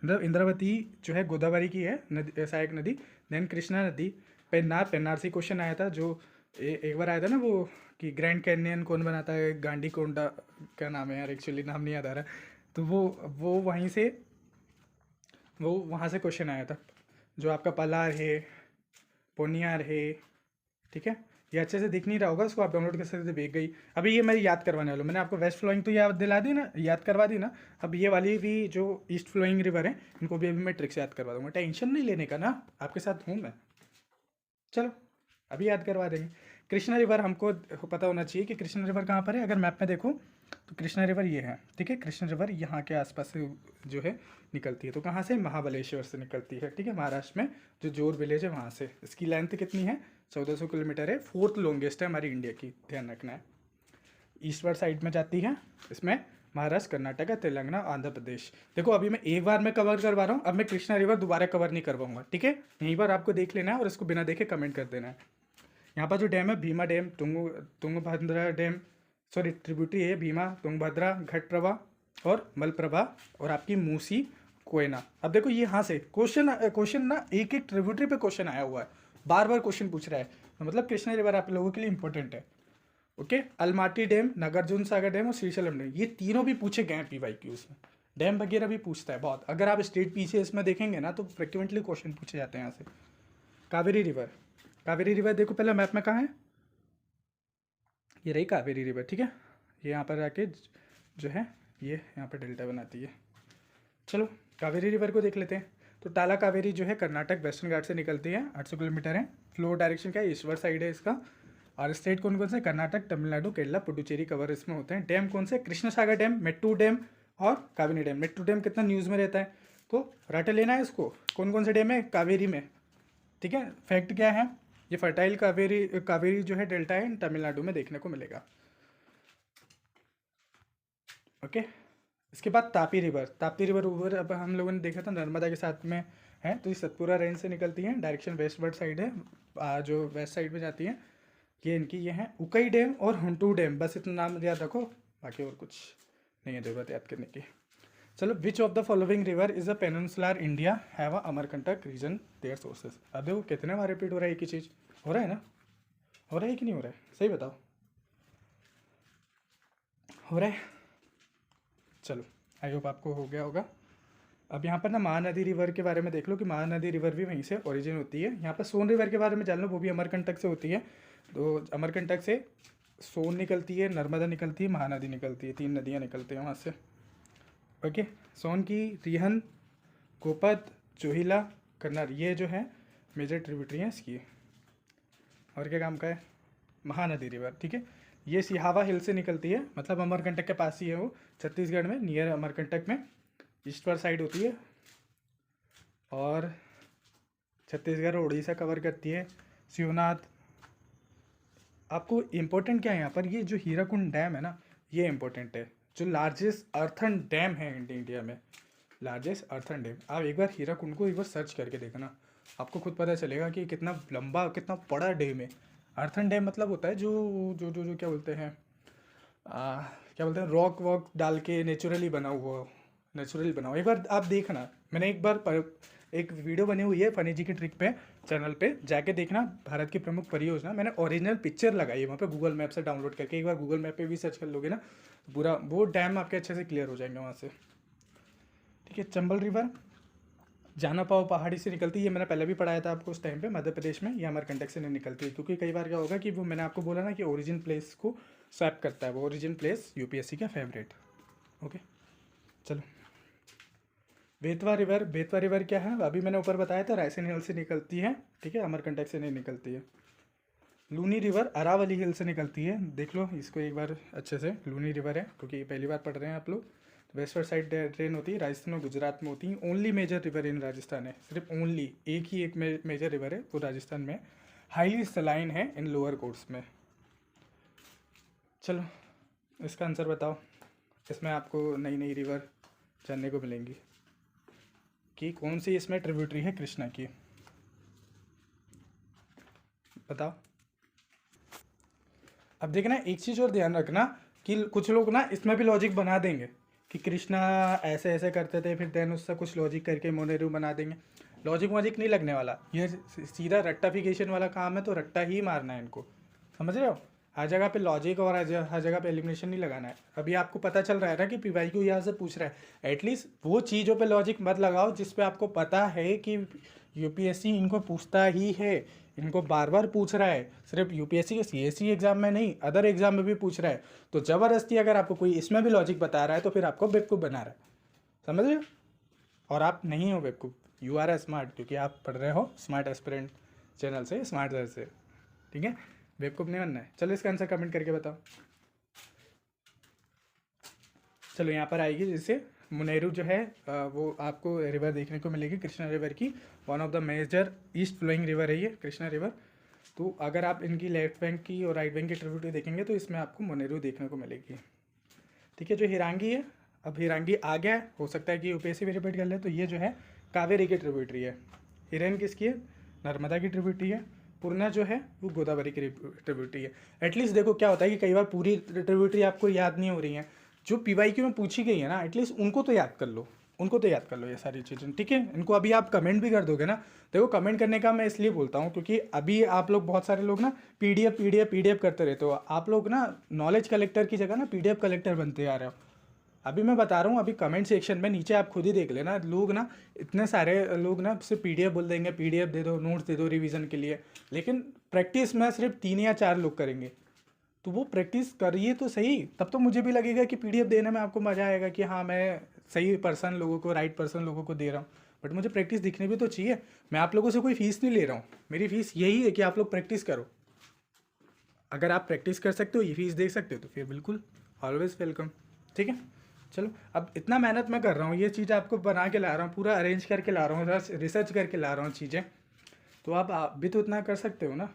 मतलब इंद्रावती जो है गोदावरी की है नदी, सहायक नदी। देन कृष्णा नदी, पेन्नार से क्वेश्चन आया था, जो एक बार आया था ना, वो कि ग्रैंड कैनियन कौन बनाता है, गांडी कोंडा, क्या नाम है यार, एक्चुअली नाम नहीं याद आ रहा। तो वो वहीं से वो वहाँ से क्वेश्चन आया था। जो आपका पलार है, पोनियार है, ठीक है, ये अच्छे से दिख नहीं रहा होगा, उसको आप डाउनलोड कर सकते थे, भेज गई। अभी ये मैं याद करवाने वाला हूँ, मैंने आपको वेस्ट फ्लोइंग तो याद दिला दी ना, याद करवा दी ना। अब ये वाली भी जो ईस्ट फ्लोइंग रिवर है, इनको भी अभी मैं ट्रिक से याद करवा दूँगा। टेंशन नहीं लेने का ना, आपके साथ हूँ मैं। चलो, अभी याद करवा देंगे। कृष्णा रिवर हमको पता होना चाहिए कि कृष्णा रिवर कहाँ पर है। अगर मैप में देखो तो कृष्णा रिवर ये है, ठीक है। कृष्णा रिवर यहाँ के आसपास से जो है निकलती है। तो कहाँ से, महाबलेश्वर से निकलती है, ठीक है, महाराष्ट्र में जो जोर विलेज है वहाँ से। इसकी लेंथ कितनी है, 1400 किलोमीटर है, 4th लॉन्गेस्ट है हमारी इंडिया की, ध्यान रखना है। ईस्टवर्ड साइड में जाती है, इसमें महाराष्ट्र, कर्नाटक, तेलंगाना, आंध्र प्रदेश। देखो, अभी मैं एक बार में कवर करवा रहा हूँ, अब मैं कृष्णा रिवर दोबारा कवर नहीं करवाऊंगा, ठीक है। यहीं पर आपको देख लेना है और इसको बिना देखे कमेंट कर देना है। यहाँ पर जो डैम है, Bhima dam, Tungabhadra dam, sorry tributary है भीमा, तुंगभद्रा, घटप्रभा और मलप्रभा, और आपकी मूसी, कोयना। अब देखो, ये यहाँ से क्वेश्चन ना एक एक ट्रिब्यूटरी पे क्वेश्चन आया हुआ है, बार बार क्वेश्चन पूछ रहा है। तो मतलब कृष्णा रिवर आप लोगों के लिए इंपॉर्टेंट है। Okay, Almaty dam, Nagarjuna Sagar dam और श्रीशैलम डैम, ये तीनों भी पूछे गए हैं PYQs में। डैम वगैरह भी पूछता है बहुत, अगर आप स्टेट PCS में देखेंगे ना तो फ्रिक्वेंटली क्वेश्चन पूछे जाते हैं यहाँ से। कावेरी रिवर, कावेरी रिवर देखो पहले मैप में कहाँ है, ये रही कावेरी रिवर, ठीक है। ये यहाँ पर आके जो है ये यहाँ पर डेल्टा बनाती है। चलो कावेरी रिवर को देख लेते हैं। तो टाला कावेरी जो है कर्नाटक वेस्टर्न घाट से निकलती है, 800 किलोमीटर है। फ्लो डायरेक्शन क्या है, ईस्टवर्ड साइड है इसका। और स्टेट कौन कौन से, कर्नाटक, तमिलनाडु, केरला, पुडुचेरी कवर इसमें होते हैं। डैम कौन से, कृष्ण सागर डैम, मेट्टू डैम और कावेरी डैम। मेट्टू डैम कितना न्यूज़ में रहता है, तो रट लेना है इसको। कौन कौन से डैम है कावेरी में, ठीक है। फैक्ट क्या है, ये फर्टाइल कावेरी जो है डेल्टा है, तमिलनाडु में देखने को मिलेगा। ओके, इसके बाद तापी रिवर। तापी रिवर ऊपर अब हम लोगों ने देखा था नर्मदा के साथ में है, तो ये सतपुरा रेंज से निकलती है, डायरेक्शन वेस्टवर्ड साइड है, जो वेस्ट साइड में जाती है। ये इनकी ये है उकई डैम और हुंटू डैम, बस इतना नाम याद रखो, बाकी और कुछ नहीं है ज़रूरत याद करने की। चलो, which of the following river is a peninsular India have a Amarkantak region their sources. अब देखो कितने बार रिपीट हो रहा है एक ही चीज़, हो रहा है ना, हो रहा है कि नहीं हो रहा है, सही बताओ, हो रहा है। चलो, आई होप आपको हो गया होगा। अब यहाँ पर ना महानदी रिवर के बारे में देख लो कि महानदी रिवर भी वहीं से ओरिजिन होती है। यहाँ पर सोन रिवर के बारे में जान लो, वो भी अमरकंटक से होती है। तो अमरकंटक से सोन निकलती है, नर्मदा निकलती है, महानदी निकलती है, 3 नदियाँ निकलती हैं वहाँ से। ओके, सोन की रिहन, गोपद, चोहिला, कन्नर, ये जो है मेजर ट्रिब्यूटरी हैं इसकी। और क्या काम का है, महानदी रिवर, ठीक है। ये सिहावा हिल से निकलती है, मतलब अमरकंटक के पास ही है वो, छत्तीसगढ़ में, नियर अमरकंटक में, ईस्टवर्ड साइड होती है। और छत्तीसगढ़ और उड़ीसा कवर करती है। शिवनाथ, आपको इम्पोर्टेंट क्या है यहाँ पर, ये जो हीराकुंड डैम है ना, ये इम्पोर्टेंट है, जो लार्जेस्ट अर्थन डैम है इंडिया में, लार्जेस्ट अर्थन डैम। आप एक बार हीराकुंड को एक बार सर्च करके देखना, आपको खुद पता चलेगा कि कितना लंबा, कितना बड़ा डैम है। अर्थन डैम मतलब होता है जो जो जो जो क्या बोलते हैं, क्या बोलते हैं, रॉक वॉक डाल के नेचुरली बना हुआ, नेचुरली बना हुआ। एक बार आप देखना, मैंने एक वीडियो बनी हुई है फनी जी की ट्रिक पे, चैनल पे जाके देखना, भारत की प्रमुख परियोजना, मैंने ओरिजिनल पिक्चर लगाई है वहाँ पे गूगल मैप से डाउनलोड करके। एक बार गूगल मैप पे भी सर्च कर लोगे ना, तो पूरा वो डैम आपके अच्छे से क्लियर हो जाएंगे वहाँ से, ठीक है। चंबल रिवर जानापाव पहाड़ी से निकलती है, ये मैंने पहले भी पढ़ाया था आपको उस टाइम पे, मध्य प्रदेश में। ये अमरकंटक से नहीं निकलती है, क्योंकि कई बार क्या होगा कि वो मैंने आपको बोला ना कि ओरिजिन प्लेस को स्वैप करता है, वो ओरिजिन प्लेस UPSC का फेवरेट। ओके, चलो। बेतवा रिवर, बेतवा रिवर क्या है, अभी मैंने ऊपर बताया था, रायसेन हिल से निकलती है, ठीक है, अमरकंटक से नहीं निकलती है। लूनी रिवर अरावली हिल से निकलती है, देख लो इसको एक बार अच्छे से, लूनी रिवर है, क्योंकि पहली बार पढ़ रहे हैं आप लोग। वेस्टवर्ड साइड ट्रेन होती है, राजस्थान और गुजरात में होती है। Only major river in Rajasthan है, सिर्फ ओनली एक ही एक मेजर रिवर है वो राजस्थान में। हाईली सलाइन है इन लोअर कोर्स में। चलो, इसका आंसर बताओ, इसमें आपको नई नई रिवर जानने को मिलेंगी कि कौन सी इसमें ट्रिब्यूटरी है कृष्णा की, बताओ। अब देखना एक चीज़ और ध्यान रखना कि कुछ लोग ना इसमें भी लॉजिक बना देंगे कि कृष्णा ऐसे ऐसे करते थे, फिर देन उससे कुछ लॉजिक करके मोनेरू बना देंगे। लॉजिक वॉजिक नहीं लगने वाला, ये सीधा रट्टाफिकेशन वाला काम है, तो रट्टा ही मारना है इनको, समझ रहे हो। हर जगह पे लॉजिक और हर जगह पे एलिमिनेशन नहीं लगाना है। अभी आपको पता चल रहा है ना कि PYQ यहाँ से पूछ रहा है, एटलीस्ट वो चीज़ों पे लॉजिक मत लगाओ जिस पे आपको पता है कि UPSC इनको पूछता ही है, इनको बार बार पूछ रहा है, सिर्फ UPSC के CSE एग्जाम में नहीं, अदर एग्जाम में भी पूछ रहा है। तो ज़बरदस्ती अगर आपको कोई इसमें भी लॉजिक बता रहा है तो फिर आपको बेवकूफ़ बना रहा है, समझ रहे हो। और आप नहीं हो बेवकूफ़, यू आर स्मार्ट, क्योंकि आप पढ़ रहे हो स्मार्ट एस्पिरेंट चैनल से, स्मार्ट सर से, ठीक है। बेवकूफ़ नहीं बनना है। चलो, इसका आंसर कमेंट करके बताओ। चलो, यहाँ पर आएगी जैसे मुनेरू जो है, वो आपको रिवर देखने को मिलेगी, कृष्णा रिवर की, one of the major east flowing river है ये कृष्णा रिवर। तो अगर आप इनकी लेफ्ट बैंक की और राइट बैंक की ट्रिब्यूटरी देखेंगे तो इसमें आपको मुनेरू देखने को मिलेगी, ठीक है। जो हिरांगी है, अब हिरांगी आ गया है, हो सकता है कि UPSC भी रिपीट कर ले, तो ये जो है कावेरी की ट्रिब्यूटरी है। हिरन किसकी है, नर्मदा की ट्रिब्यूटरी है। पूर्णा जो है वो गोदावरी की ट्रिब्यूटरी है। एटलीस्ट देखो क्या होता है कि कई बार पूरी ट्रिब्यूटरी आपको याद नहीं हो रही है, जो PYQ में पूछी गई है ना, एटलीस्ट उनको तो याद कर लो, उनको तो याद कर लो ये सारी चीज़ें, ठीक है। इनको अभी आप कमेंट भी कर दोगे ना, देखो कमेंट करने का मैं इसलिए बोलता हूँ क्योंकि अभी आप लोग बहुत सारे लोग ना पीडीएफ करते रहते हो, आप लोग ना नॉलेज कलेक्टर की जगह ना पीडीएफ कलेक्टर बनते आ रहे हो। अभी मैं बता रहा हूँ, अभी कमेंट सेक्शन में नीचे आप खुद ही देख लेना, लोग ना इतने सारे लोग ना सिर्फ पीडीएफ बोल देंगे, पीडीएफ दे दो, नोट्स दे दो रिवीजन के लिए, लेकिन प्रैक्टिस में सिर्फ 3 या 4 लोग करेंगे। तो वो प्रैक्टिस करिए तो सही, तब तो मुझे भी लगेगा कि पीडीएफ देने में आपको मज़ा आएगा कि हाँ मैं सही पर्सन लोगों को, राइट पर्सन लोगों को दे रहा हूँ। बट मुझे प्रैक्टिस दिखनी भी तो चाहिए। मैं आप लोगों से कोई फीस नहीं ले रहा हूँ, मेरी फीस यही है कि आप लोग प्रैक्टिस करो। अगर आप प्रैक्टिस कर सकते हो, ये फीस दे सकते हो, तो फिर बिल्कुल ऑलवेज वेलकम, ठीक है। चलो, अब इतना मेहनत मैं कर रहा हूँ, ये चीज़ आपको बना के ला रहा हूँ, पूरा अरेंज करके ला रहा हूँ, रिसर्च करके ला रहा हूँ चीज़ें, तो आप भी तो इतना कर सकते हो ना।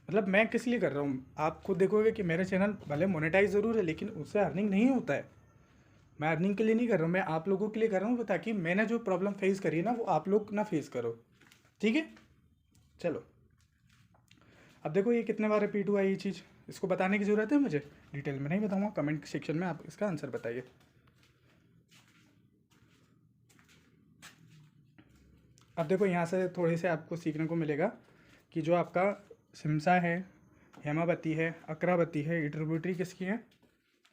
मतलब मैं किस लिए कर रहा हूँ, आप खुद देखोगे कि मेरा चैनल भले मोनेटाइज ज़रूर है, लेकिन उससे अर्निंग नहीं होता है। मैं अर्निंग के लिए नहीं कर रहा हूँ, मैं आप लोगों के लिए कर रहा हूँ, ताकि मैंने जो प्रॉब्लम फेस करी है ना, वो आप लोग ना फेस करो, ठीक है। चलो, अब देखो ये कितने बार रिपीट हुआ है ये चीज़, इसको बताने की ज़रूरत है मुझे? डिटेल में नहीं बताऊँगा, कमेंट सेक्शन में आप इसका आंसर बताइए। अब देखो यहाँ से थोड़े से आपको सीखने को मिलेगा कि जो आपका शिमसा है, हेमावती है, अकरावती है, ये ट्रिब्यूटरी किसकी है?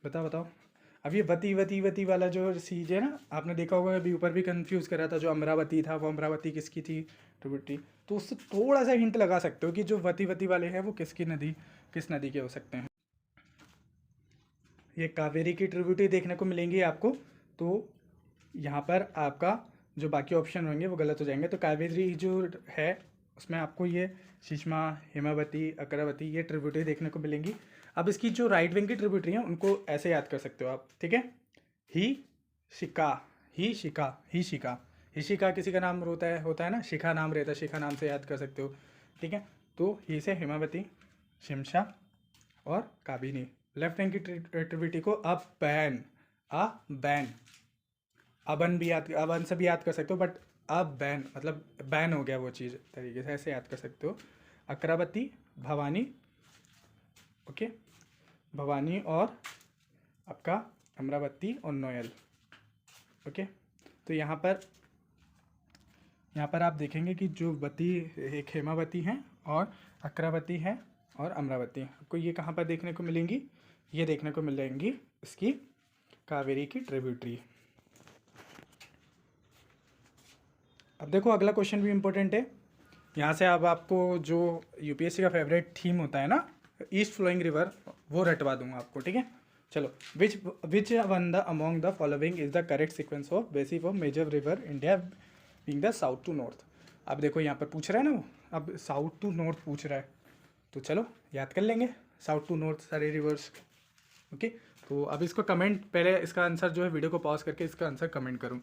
बताओ। अब ये वती वाला जो चीज़ है ना, आपने देखा होगा अभी ऊपर भी कंफ्यूज करा था, जो अमरावती था वो अमरावती किसकी थी ट्रिब्यूटरी, तो उससे थोड़ा सा हिंट लगा सकते हो कि जो वती वाले हैं वो किस नदी के हो सकते हैं। ये कावेरी की ट्रिब्यूटरी देखने को मिलेंगी आपको, तो यहाँ पर आपका जो बाकी ऑप्शन होंगे वो गलत हो जाएंगे। तो कावेरी जो है उसमें आपको ये शिश्मा, हेमावती, अकरावती ये ट्रिब्यूटरी देखने को मिलेंगी। अब इसकी जो राइट विंग की ट्रिब्यूटरी है उनको ऐसे याद कर सकते हो आप, ठीक है। ही शिका, ही शिका, हिशिका किसी का नाम होता है ना, शिखा नाम रहता है, शिखा नाम से याद कर सकते हो, ठीक है। तो ही से हेमावती, शिमशा और काबिनी। लेफ्ट हैंड की ट्रिब्यूटरी को बैन, अबन से भी याद कर सकते हो, बट अब बैन मतलब बैन हो गया वो चीज़, तरीके से ऐसे याद कर सकते हो। अकरावती, भवानी, ओके, भवानी और आपका अमरावती और नोयल, ओके। तो यहाँ पर आप देखेंगे कि जो वती, एक हेमावती हैं और अकरावती है और अमरावती, आपको ये कहाँ पर देखने को मिलेंगी? ये देखने को मिलेंगी इसकी कावेरी की ट्रिब्यूटरी। अब देखो अगला क्वेश्चन भी इम्पोर्टेंट है। यहाँ से अब आपको जो यूपीएससी का फेवरेट थीम होता है ना, ईस्ट फ्लोइंग रिवर, वो रटवा दूंगा आपको, ठीक है। चलो, which one the among the following is the correct sequence of basis of major river India being the south to north. अब देखो यहाँ पर पूछ रहा है ना वो, अब साउथ टू नॉर्थ पूछ रहा है, तो चलो याद कर लेंगे साउथ टू नॉर्थ सारे रिवर्स, ओके। तो अब इसको कमेंट, पहले इसका आंसर जो है वीडियो को पॉज करके इसका आंसर कमेंट करूँ,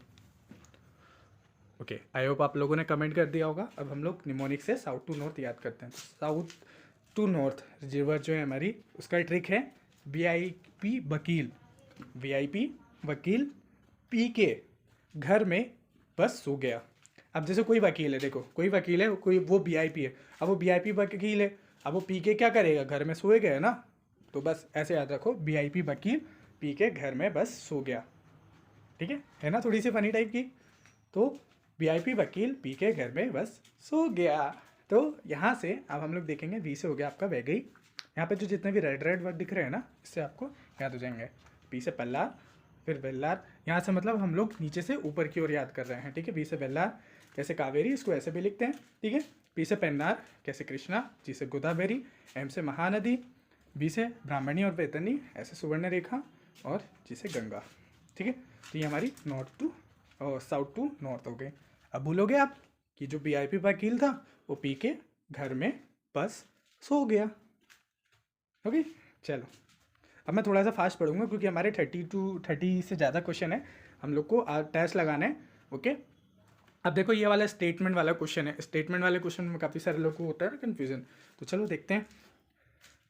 ओके। आई होप आप लोगों ने कमेंट कर दिया होगा। अब हम लोग निमोनिक से साउथ टू नॉर्थ याद करते हैं। साउथ टू नॉर्थ रिवर जो है हमारी, उसका ट्रिक है VIP वकील, VIP वकील, पी के घर में बस सो गया। अब जैसे कोई वकील है, देखो कोई वकील है, कोई वो VIP है, अब वो VIP वकील है, अब वो पी के क्या करेगा? घर में सोए गए ना, तो बस ऐसे याद रखो, VIP वकील पी के घर में बस सो गया, ठीक है ना, थोड़ी सी फनी टाइप की। तो VIP वकील पी के घर में बस सो गया। तो यहाँ से अब हम लोग देखेंगे, वी से हो गया आपका वैगई। यहाँ पे जो जितने भी रेड वर्ड दिख रहे हैं ना, इससे आपको याद हो जाएंगे। पी से पल्लार, फिर वेल्लार, यहाँ से मतलब हम लोग नीचे से ऊपर की ओर याद कर रहे हैं, ठीक है। वी से वेल्लार, कैसे कावेरी, इसको ऐसे भी लिखते हैं, ठीक है। पी से पेन्नार, कैसे कृष्णा, जी से गोदावरी, एम से महानदी, बी से ब्राह्मणी और वेतनी, ऐसे सुवर्ण रेखा, और जी से गंगा, ठीक है। तो ये हमारी नॉर्थ टू और साउथ टू नॉर्थ हो गए। अब भूलोगे आप कि जो VIP वकील था वो पी के घर में बस सो गया, ओके। चलो, अब मैं थोड़ा सा फास्ट पढ़ूंगा क्योंकि हमारे 30 से ज़्यादा क्वेश्चन है, हम लोग को टेस्ट लगाना है, ओके। अब देखो ये वाला स्टेटमेंट वाला क्वेश्चन है, स्टेटमेंट वाले क्वेश्चन में काफ़ी सारे लोगों को होता है ना कन्फ्यूजन, तो चलो देखते हैं।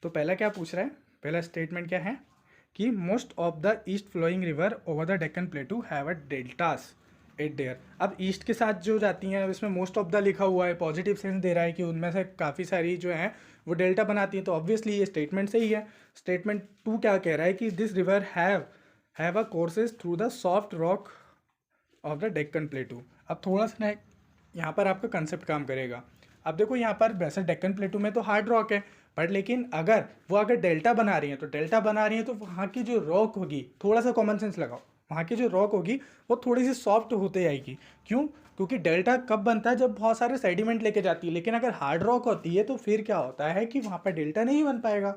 तो पहला क्या पूछ रहा है, पहला स्टेटमेंट क्या है कि most of the east flowing river over the Deccan plateau have a deltas at there. अब ईस्ट के साथ जो जाती हैं, इसमें मोस्ट ऑफ द लिखा हुआ है, पॉजिटिव सेंस दे रहा है कि उनमें से काफ़ी सारी जो हैं वो डेल्टा बनाती हैं, तो ऑब्वियसली ये स्टेटमेंट सही है। स्टेटमेंट 2 क्या कह रहा है कि this river have a courses through the soft rock of the Deccan प्लेटू। अब थोड़ा सा ना यहाँ पर आपका कंसेप्ट काम करेगा। अब देखो यहाँ पर वैसे डेक्कन प्लेटू में तो हार्ड रॉक है, बट लेकिन अगर डेल्टा बना रही है तो डेल्टा बना रही है तो वहाँ की जो रॉक होगी, थोड़ा सा कॉमन सेंस लगाओ, वहाँ की जो रॉक होगी वो थोड़ी सी सॉफ्ट होते जाएगी। क्यों? क्योंकि डेल्टा कब बनता है? जब बहुत सारे सेडिमेंट लेके जाती है। लेकिन अगर हार्ड रॉक होती है तो फिर क्या होता है कि वहाँ पर डेल्टा नहीं बन पाएगा।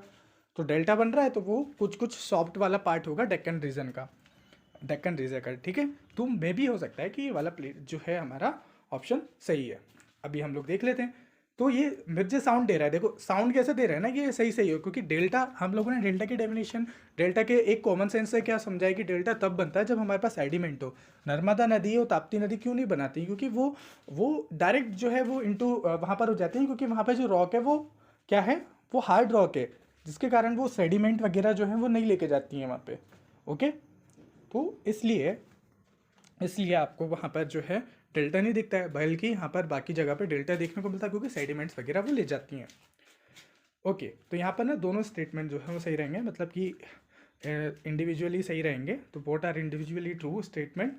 तो डेल्टा बन रहा है तो वो कुछ कुछ सॉफ्ट वाला पार्ट होगा डेक्कन रीजन का, डेक्कन रीजन का, ठीक है। तो मे भी हो सकता है कि ये वाला प्लेट जो है हमारा ऑप्शन सही है। अभी हम लोग देख लेते हैं। तो ये मुझे साउंड दे रहा है, देखो साउंड कैसे दे रहा है ना कि ये सही सही हो, क्योंकि डेल्टा हम लोगों ने डेल्टा की डेफिनेशन, डेल्टा के एक कॉमन सेंस से क्या समझा है कि डेल्टा तब बनता है जब हमारे पास सेडिमेंट हो। नर्मदा नदी और ताप्ती नदी क्यों नहीं बनाती? क्योंकि वो डायरेक्ट जो है वो इंटू वहाँ पर हो जाती है, क्योंकि वहाँ पर जो रॉक है वो क्या है, वो हार्ड रॉक है, जिसके कारण वो सेडिमेंट वगैरह जो है वो नहीं लेके जाती हैं वहाँ पे। ओके, तो इसलिए आपको वहाँ पर जो है डेल्टा नहीं दिखता है, बल्कि यहाँ पर बाकी जगह पे डेल्टा देखने को मिलता है, क्योंकि सेडिमेंट्स वगैरह वो ले जाती हैं। ओके, तो यहाँ पर ना दोनों स्टेटमेंट जो है वो सही रहेंगे, मतलब कि इंडिविजुअली सही रहेंगे। तो both are individually true statement,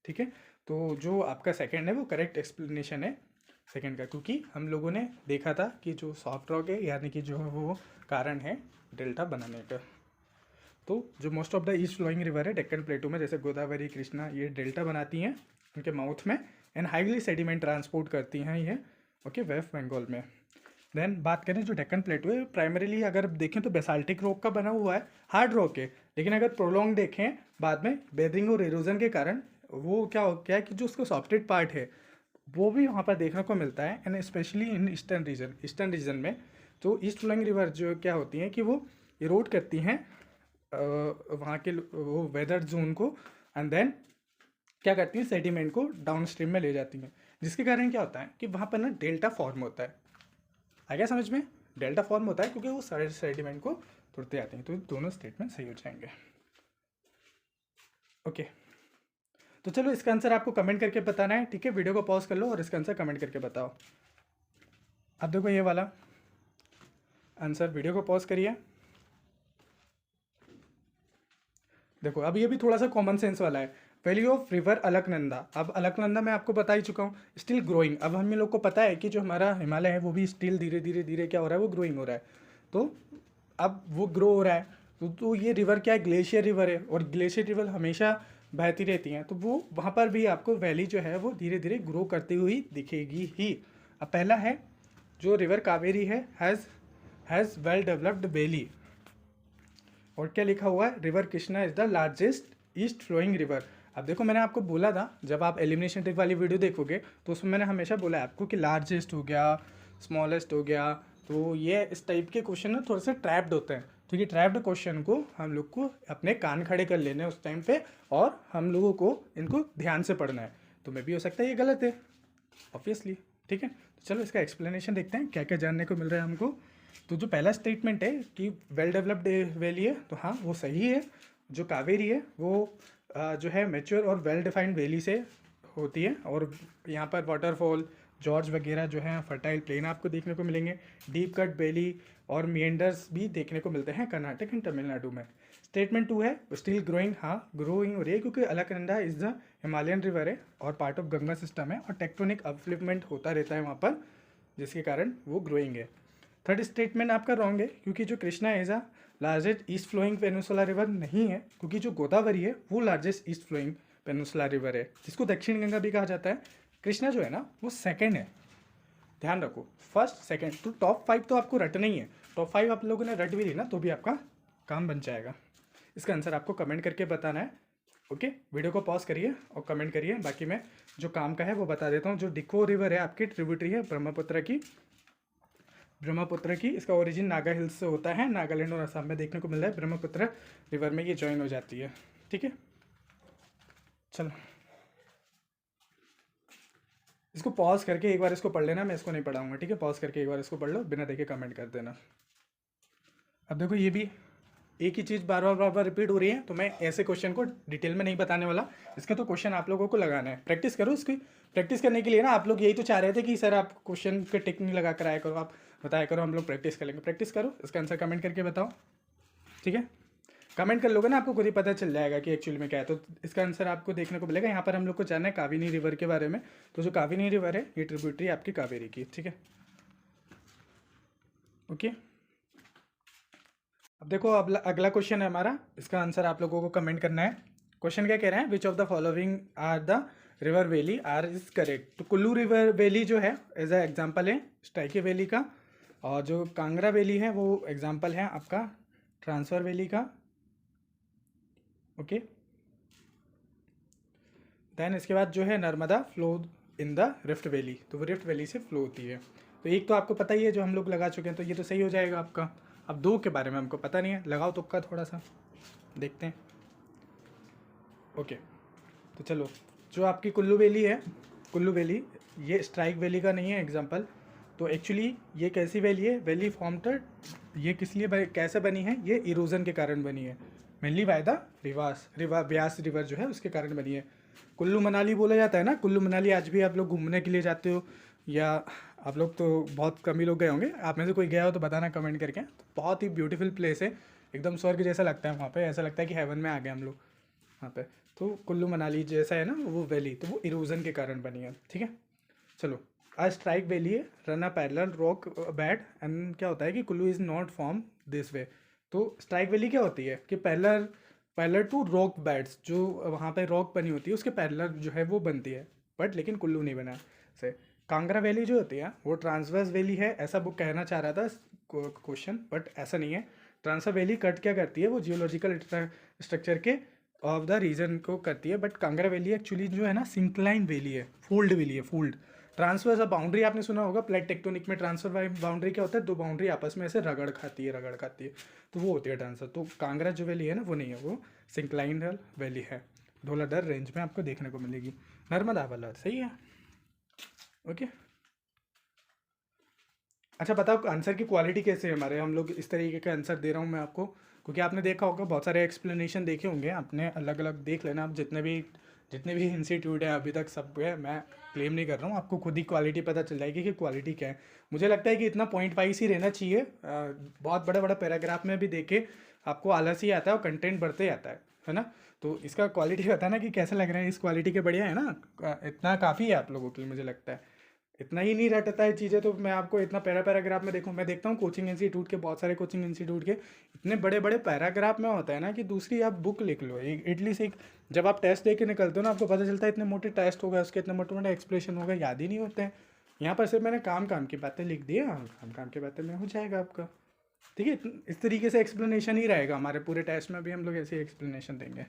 ठीक है। तो जो आपका सेकंड है वो करेक्ट एक्सप्लेनेशन है सेकंड का, क्योंकि हम लोगों ने देखा था कि जो सॉफ्ट रॉक है यानी कि जो वो कारण है डेल्टा बनाने का। तो जो most of the east flowing river है डेक्कन प्लेटू में, जैसे गोदावरी, कृष्णा, ये डेल्टा बनाती हैं उनके माउथ में, एंड हाईली सेडिमेंट ट्रांसपोर्ट करती हैं ये, ओके, वेस्ट बंगाल में। देन बात करें जो डेक्कन प्लेटू है, प्राइमरीली अगर देखें तो बेसाल्टिक रॉक का बना हुआ है, हार्ड रॉक है। लेकिन अगर प्रोलॉन्ग देखें बाद में बेरिंग और इरोजन के कारण वो क्या हो गया है कि जो उसका सॉफ्टेड पार्ट है वो भी वहाँ पर देखने को मिलता है, and specially in eastern region में। तो ईस्ट फ्लोइंग रिवर जो क्या होती हैं कि वो इरोड करती हैं वहाँ के वो वेदर जोन को, एंड देन क्या करती हैं, सेडिमेंट को डाउन स्ट्रीम में ले जाती हैं, जिसके कारण क्या होता है कि वहाँ पर ना डेल्टा फॉर्म होता है। आ गया समझ में? डेल्टा फॉर्म होता है क्योंकि वो सारे सेडिमेंट को तोड़ते जाते हैं। तो दोनों स्टेटमेंट सही हो जाएंगे। ओके, तो चलो इसका आंसर आपको कमेंट करके बताना है, ठीक है। वीडियो को पॉज कर लो और इसका आंसर कमेंट करके बताओ। अब देखो ये वाला आंसर, वीडियो को पॉज करिए। देखो अब ये भी थोड़ा सा कॉमन सेंस वाला है। वैल्यू ऑफ रिवर अलकनंदा, अब अलकनंदा मैं आपको बता ही चुका हूँ, स्टिल ग्रोइंग। अब हम लोग को पता है कि जो हमारा हिमालय है वो भी स्टिल धीरे धीरे धीरे क्या हो रहा है, वो ग्रोइंग हो रहा है। तो अब वो ग्रो हो रहा है, तो ये रिवर क्या है, ग्लेशियर रिवर है, और ग्लेशियर रिवर हमेशा बहती रहती हैं, तो वो वहाँ पर भी आपको वैली जो है वो धीरे धीरे ग्रो करती हुई दिखेगी ही। अब पहला है जो रिवर कावेरी है, हैज़ वेल डेवलप्ड वैली, और क्या लिखा हुआ है, river Krishna is the largest east flowing river. अब देखो मैंने आपको बोला था, जब आप एलिमिनेशन ट्रिक वाली वीडियो देखोगे तो उसमें मैंने हमेशा बोला है आपको कि लार्जेस्ट हो गया, स्मॉलेस्ट हो गया। तो ये इस टाइप के क्वेश्चन ना थोड़े से ट्रैप्ड होते हैं, तो ये ट्रैप्ड क्वेश्चन को हम लोग को अपने कान खड़े कर लेने उस टाइम पे, और हम लोगों को इनको ध्यान से पढ़ना है। तो मे भी हो सकता है ये गलत है, ऑब्वियसली, ठीक है। तो चलो इसका एक्सप्लेनेशन देखते हैं क्या क्या जानने को मिल रहा है हमको। तो जो पहला स्टेटमेंट है कि वेल डेवलप्ड वैली है, तो हाँ वो सही है। जो कावेरी है वो जो है मेच्योर और वेल डिफाइंड वैली से होती है, और यहाँ पर वाटरफॉल, जॉर्ज वगैरह जो है फर्टाइल प्लेन आपको देखने को मिलेंगे। डीप कट वैली और मिएंडर्स भी देखने को मिलते हैं कर्नाटक एंड तमिलनाडु में। स्टेटमेंट 2 है स्टिल ग्रोइंग, हाँ ग्रोइंग हो रही है, क्योंकि Alaknanda is the Himalayan river है और पार्ट ऑफ गंगा सिस्टम है, और टेक्टोनिक अपफ्लिपमेंट होता रहता है वहाँ पर, जिसके कारण वो ग्रोइंग है। थर्ड स्टेटमेंट आपका रॉन्ग है, क्योंकि जो Krishna as a largest east flowing peninsula river नहीं है, क्योंकि जो गोदावरी है वो largest east flowing peninsula river है, जिसको दक्षिण गंगा भी कहा जाता है। कृष्णा जो है ना वो सेकंड है, ध्यान रखो, फर्स्ट सेकंड। तो टॉप 5 तो आपको रटना ही है, टॉप 5 आप लोगों ने रट भी ली ना तो भी आपका काम बन जाएगा। इसका आंसर आपको कमेंट करके बताना है, ओके। वीडियो को पॉज करिए और कमेंट करिए, बाकी मैं जो काम का है वो बता देता हूँ। जो डिको रिवर है आपकी ट्रिब्यूटरी है ब्रह्मपुत्र की, इसका ओरिजिन नागा हिल्स से होता है, नागालैंड और असम में देखने को मिल रहा है। ब्रह्मपुत्र रिवर में ये ज्वाइन हो जाती है, ठीक है। चलो इसको पॉज करके एक बार इसको पढ़ लेना, मैं इसको नहीं पढ़ाऊंगा, ठीक है। पॉज करके एक बार इसको पढ़ लो, बिना देखे कमेंट कर देना। अब देखो ये भी एक ही चीज़ बार बार रिपीट हो रही है, तो मैं ऐसे क्वेश्चन को डिटेल में नहीं बताने वाला। इसका तो क्वेश्चन आप लोगों को लगाना है, प्रैक्टिस करो। इसकी प्रैक्टिस करने के लिए ना आप लोग यही तो चाह रहे थे कि सर आप क्वेश्चन पे टिक नहीं लगा कर आया करो, आप बताया करो, हम लोग प्रैक्टिस कर लेंगे। प्रैक्टिस करो, इसका आंसर कमेंट करके बताओ, ठीक है। कमेंट कर लोगे ना, आपको खुद ही पता चल जाएगा कि एक्चुअली में क्या है। तो इसका आंसर आपको देखने को मिलेगा। यहाँ पर हम लोग को जानना है कावेरी रिवर के बारे में। तो जो कावेरी रिवर है ये ट्रिब्यूटरी आपकी कावेरी की, ठीक है। ओके, अब देखो अगला क्वेश्चन है हमारा, इसका आंसर आप लोगों को कमेंट करना है। क्वेश्चन क्या कह रहे हैं, which of the following are the river valley are is correct. तो कुल्लू रिवर वैली जो है एज ए एग्जाम्पल है स्ट्राइकी वैली का, और जो कांगड़ा वैली है वो एग्जाम्पल है आपका ट्रांसफर वैली का। ओके, देन इसके बाद जो है Narmada flow in the rift valley, तो वो रिफ्ट वैली से फ्लो होती है। तो एक तो आपको पता ही है जो हम लोग लगा चुके हैं, तो ये तो सही हो जाएगा आपका। अब दो के बारे में हमको पता नहीं है, लगाओ तुक्का थोड़ा सा, देखते हैं। ओके, तो चलो, जो आपकी कुल्लू वैली है, कुल्लू वैली ये स्ट्राइक वैली का नहीं है एग्जाम्पल। तो एक्चुअली ये कैसी वैली है, वैली फॉर्म्ड, ये किस लिए कैसे बनी है, ये इरोजन के कारण बनी है, mainly by the Beas river जो है उसके कारण बनी है। कुल्लू मनाली बोला जाता है ना, कुल्लू मनाली आज भी आप लोग घूमने के लिए जाते हो, या आप लोग तो बहुत कम ही लोग गए होंगे, आप में से कोई गया हो तो बताना कमेंट करके। तो बहुत ही ब्यूटीफुल प्लेस है, एकदम स्वर्ग जैसा लगता है वहाँ पे, ऐसा लगता है कि हेवन में आ गए हम लोग वहाँ पे। तो कुल्लू मनाली जैसा है ना वो वैली, तो वो इरोजन के कारण बनी है, ठीक है। चलो, आज स्ट्राइक वैली है run a parallel rock bed, and क्या होता है कि Kullu is not form this way. तो स्ट्राइक वैली क्या होती है कि पैरेलल टू रॉक बेड्स, जो वहाँ पे रॉक बनी होती है उसके पैरेलल जो है वो बनती है, बट लेकिन कुल्लू नहीं बना से। कांगड़ा वैली जो होती है वो ट्रांसवर्स वैली है, ऐसा बुक कहना चाह रहा था क्वेश्चन, बट ऐसा नहीं है। ट्रांसफर वैली कट क्या करती है, वो जियोलॉजिकल स्ट्रक्चर के ऑफ द रीजन को करती है, बट कांगड़ा वैली एक्चुअली जो है ना सिंक्लाइन वैली है, फोल्ड वैली है, फोल्ड। ट्रांसफर बाउंड्री आपने सुना होगा, प्लेट टेक्टोनिक में ट्रांसफर बाउंड्री क्या होता है, दो बाउंड्री आपस में ऐसे रगड़ खाती है, तो वो होती है ट्रांसफर। तो कांगड़ा जो वैली है ना वो नहीं है, वो सिंक्लाइनल वैली है, धौलाधर रेंज में आपको देखने को मिलेगी। नर्मदा वाला सही है। ओके, अच्छा बताओ आंसर की क्वालिटी कैसे है हमारे, हम लोग इस तरीके का आंसर दे रहा हूँ मैं आपको, क्योंकि आपने देखा होगा बहुत सारे एक्सप्लेनेशन देखे होंगे आपने, अलग अलग देख लेना आप, जितने भी इंस्टीट्यूट है अभी तक सब है, मैं क्लेम नहीं कर रहा हूँ, आपको खुद ही क्वालिटी पता चल जाएगी कि क्वालिटी क्या है। मुझे लगता है कि इतना पॉइंट वाइज ही रहना चाहिए, बहुत बड़ा बड़ा पैराग्राफ में भी देखे आपको आलस ही आता है और कंटेंट बढ़ते आता है ना। तो इसका क्वालिटी बताना कि कैसा लग रहा है, इस क्वालिटी के बढ़िया है ना, इतना काफ़ी है आप लोगों के लिए, मुझे लगता है इतना ही नहीं रटता है चीज़ें। तो मैं आपको इतना पैराग्राफ में देखूँ, मैं देखता हूँ कोचिंग इंस्टीट्यूट के, बहुत सारे कोचिंग इंस्टीट्यूट के इतने बड़े बड़े पैराग्राफ में होता है ना कि दूसरी आप बुक लिख लो, एक एटलीस्ट एक, जब आप टेस्ट दे के निकलते हो ना आपको पता चलता है इतने मोटे टेस्ट होगा, उसके इतने मोटे मोटे एक्सप्लेनेशन होगा, याद ही नहीं होते हैं। यहाँ पर सिर्फ मैंने काम की बातें लिख दी, काम की बातें में हो जाएगा आपका, ठीक है। इस तरीके से एक्सप्लेनेशन ही रहेगा हमारे पूरे टेस्ट में भी, हम लोग ऐसे एक्सप्लेनेशन देंगे।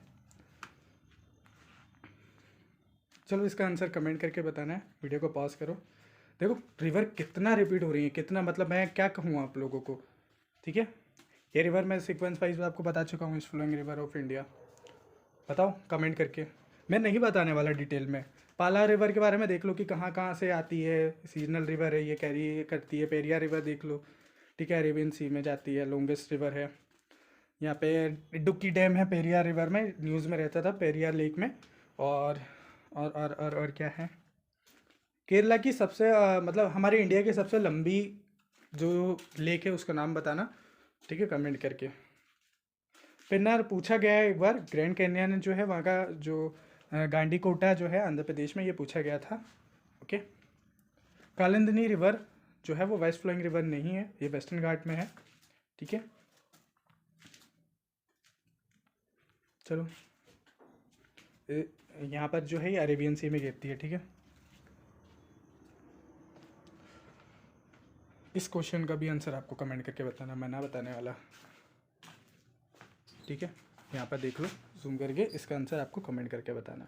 चलो, इसका आंसर कमेंट करके बताना है, वीडियो को पॉज करो। देखो रिवर कितना रिपीट हो रही है, कितना, मतलब मैं क्या कहूँ आप लोगों को, ठीक है। ये रिवर मैं सीक्वेंस वाइज आपको बता चुका हूँ, इस फ्लोइंग रिवर ऑफ इंडिया। बताओ कमेंट करके, मैं नहीं बताने वाला डिटेल में। पाला रिवर के बारे में देख लो कि कहाँ कहाँ से आती है, सीजनल रिवर है, ये कैरी करती है। पेरियार रिवर देख लो, ठीक है, अरेबियन सी में जाती है, लॉन्गेस्ट रिवर है। यहाँ पे डुक्की डैम है पेरियार रिवर में, न्यूज़ में रहता था पेरियार लेक में। और क्या है, केरला की सबसे मतलब हमारे इंडिया की सबसे लंबी जो लेक है उसका नाम बताना, ठीक है, कमेंट करके। पिन्नार पूछा गया है एक बार, ग्रैंड कैन्यन जो है वहाँ का, जो गांडीकोटा जो है आंध्र प्रदेश में, ये पूछा गया था। ओके, कालिंदी रिवर जो है वो वेस्ट फ्लोइंग रिवर नहीं है, ये वेस्टर्न घाट में है, ठीक है। चलो, यहाँ पर जो है ये अरेबियन सी में गिरती है, ठीक है। इस क्वेश्चन का भी आंसर आपको कमेंट करके बताना, मैं ना बताने वाला, ठीक है। यहाँ पर देख लो जूम करके, इसका आंसर आपको कमेंट करके बताना।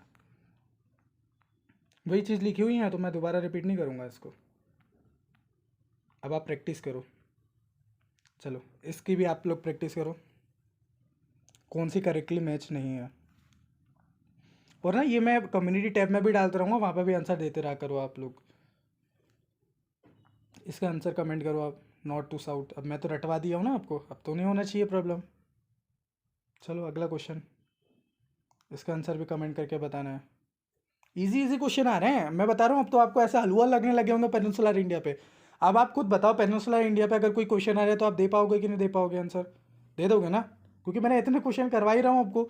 वही चीज़ लिखी हुई है तो मैं दोबारा रिपीट नहीं करूँगा इसको, अब आप प्रैक्टिस करो। चलो, इसकी भी आप लोग प्रैक्टिस करो, कौन सी करेक्टली मैच नहीं है। और ना ये मैं कम्युनिटी टैब में भी डालता रहूँगा, वहाँ पर भी आंसर देते रहा करो आप लोग। इसका आंसर कमेंट करो आप, नॉर्थ टू साउथ। अब मैं तो रटवा दिया हूँ ना आपको, अब तो नहीं होना चाहिए प्रॉब्लम। चलो अगला क्वेश्चन, इसका आंसर भी कमेंट करके बताना है। इजी क्वेश्चन आ रहे हैं, मैं बता रहा हूँ। अब तो आपको ऐसा हलवा लगने लगे होंगे पेनिनसुलर इंडिया पे। अब आप खुद बताओ, पेनिनसुलर इंडिया पे अगर कोई क्वेश्चन आ रहा है तो आप दे पाओगे कि नहीं दे पाओगे, आंसर दे दोगे ना। क्योंकि मैंने इतने क्वेश्चन करवा ही रहा हूँ आपको,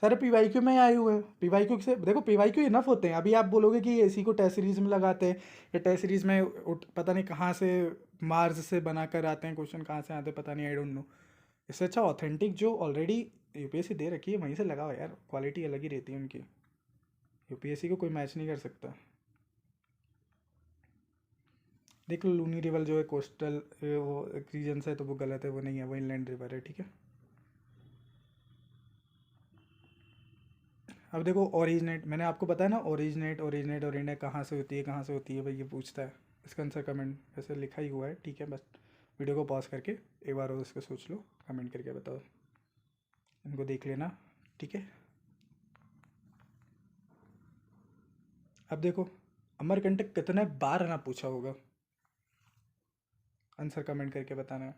सारे पीवाईक्यू में आए हुए हैं। पीवाईक्यू से देखो, पीवाईक्यू इनफ होते हैं। अभी आप बोलोगे कि एसी को टेस्ट सीरीज में लगाते हैं या टेस्ट सीरीज में पता नहीं कहाँ से मार्स से बना कर आते हैं क्वेश्चन, कहाँ से आते हैं पता नहीं, आई डोंट नो। इससे अच्छा ऑथेंटिक जो ऑलरेडी यूपीएससी दे रखी है वहीं से लगाओ यार, क्वालिटी अलग ही रहती है उनकी। यूपीएससी को कोई मैच नहीं कर सकता। देख लो लूनी रिवर जो है कोस्टल वो रीजन से, तो वो गलत है, वो नहीं है, वो इनलैंड रिवर है, ठीक है। अब देखो ओरिजिनेट, मैंने आपको बताया ना, ओरिजिनेट कहाँ से होती है, कहाँ से होती है भाई, ये पूछता है। इसका आंसर कमेंट वैसे लिखा ही हुआ है, ठीक है। बस वीडियो को पॉज करके एक बार और इसको सोच लो, कमेंट करके बताओ, इनको देख लेना, ठीक है। अब देखो अमरकंटक कितने बार ना पूछा होगा, आंसर कमेंट करके बताना है।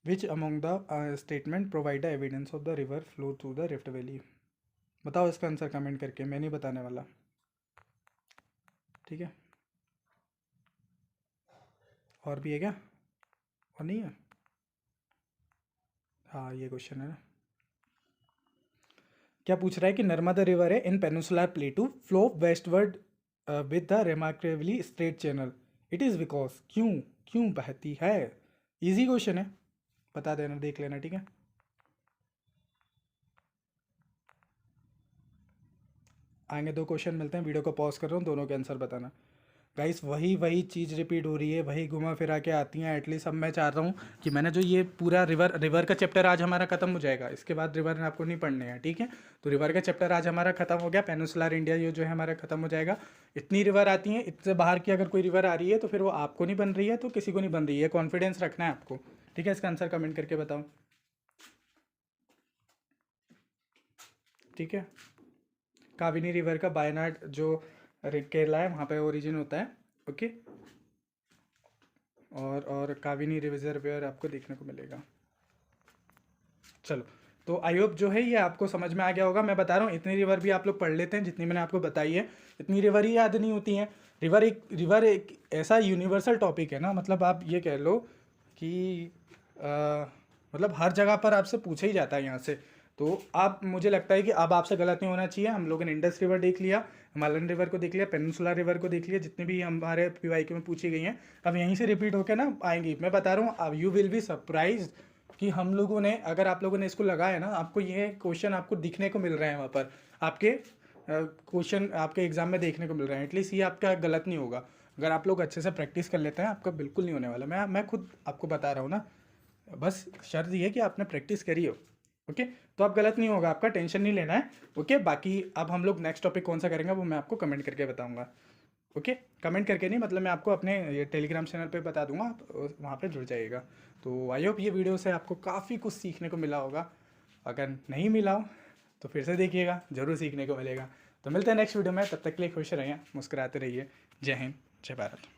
Which among the statement provide the evidence of the river flow through the rift valley. बताओ इसका आंसर कमेंट करके, मैं नहीं बताने वाला, ठीक है। और भी है क्या, और नहीं है? हाँ ये क्वेश्चन है ना, क्या पूछ रहा है कि नर्मदा रिवर है in peninsular plateau flow westward with the remarkably straight channel, it is because, क्यों क्यों बहती है। इजी क्वेश्चन है, बता देना, देख लेना, ठीक है। आएंगे 2 क्वेश्चन मिलते हैं, वीडियो को पॉज कर रहा हूँ, दोनों के आंसर बताना। गाइस वही वही चीज़ रिपीट हो रही है, वही घुमा फिरा के आती हैं। एटलीस्ट अब मैं चाह रहा हूँ कि मैंने जो ये पूरा रिवर का चैप्टर आज हमारा खत्म हो जाएगा, इसके बाद रिवर आपको नहीं पढ़ने हैं, ठीक है। तो रिवर का चैप्टर आज हमारा खत्म हो गया, पेनिनसुलर इंडिया ये जो है हमारा खत्म हो जाएगा। इतनी रिवर आती हैं, इससे बाहर की अगर कोई रिवर आ रही है तो फिर वो आपको नहीं बन रही है तो किसी को नहीं बन रही है, कॉन्फिडेंस रखना है आपको, ठीक है। इसका आंसर कमेंट करके बताओ, ठीक है। काविनी रिवर का वायनाड जो केरला है वहाँ पे ओरिजिन होता है, ओके। और काविनी रिजर्वेयर आपको देखने को मिलेगा। चलो, तो आई होप जो है ये आपको समझ में आ गया होगा। मैं बता रहा हूँ इतनी रिवर भी आप लोग पढ़ लेते हैं जितनी मैंने आपको बताई है, इतनी रिवर ही याद नहीं होती हैं। रिवर एक ऐसा यूनिवर्सल टॉपिक है ना, मतलब आप ये कह लो कि मतलब हर जगह पर आपसे पूछा ही जाता है यहाँ से। तो आप, मुझे लगता है कि अब आपसे गलत नहीं होना चाहिए। हम लोगों ने इंडस रिवर देख लिया, हिमालयन रिवर को देख लिया, पेनिनसुलर रिवर को देख लिया, जितनी भी हमारे पीवाईक्यू में पूछी गई हैं, अब यहीं से रिपीट होकर ना आएंगी। मैं बता रहा हूँ, अब यू विल बी सरप्राइज कि हम लोगों ने, अगर आप लोगों ने इसको लगाया ना, आपको ये क्वेश्चन आपको दिखने को मिल रहे हैं वहाँ पर, आपके क्वेश्चन आपके एग्जाम में देखने को मिल रहे हैं। एटलीस्ट ये आपका गलत नहीं होगा अगर आप लोग अच्छे से प्रैक्टिस कर लेते हैं, आपका बिल्कुल नहीं होने वाला। मैं खुद आपको बता रहा हूँ ना, बस शर्त ये है कि आपने प्रैक्टिस करी हो, ओके। तो आप गलत नहीं होगा, आपका टेंशन नहीं लेना है, ओके। बाकी अब हम लोग नेक्स्ट टॉपिक कौन सा करेंगे वो मैं आपको कमेंट करके बताऊंगा, ओके। कमेंट करके नहीं, मतलब मैं आपको अपने ये टेलीग्राम चैनल पे बता दूंगा, आप वहाँ पे जुड़ जाइएगा। तो आई होप ये वीडियो से आपको काफ़ी कुछ सीखने को मिला होगा। अगर नहीं मिला हो तो फिर से देखिएगा, ज़रूर सीखने को मिलेगा। तो मिलते हैं नेक्स्ट वीडियो में, तब तक के लिए खुश रहिए, मुस्कुराते रहिए। जय हिंद, जय भारत।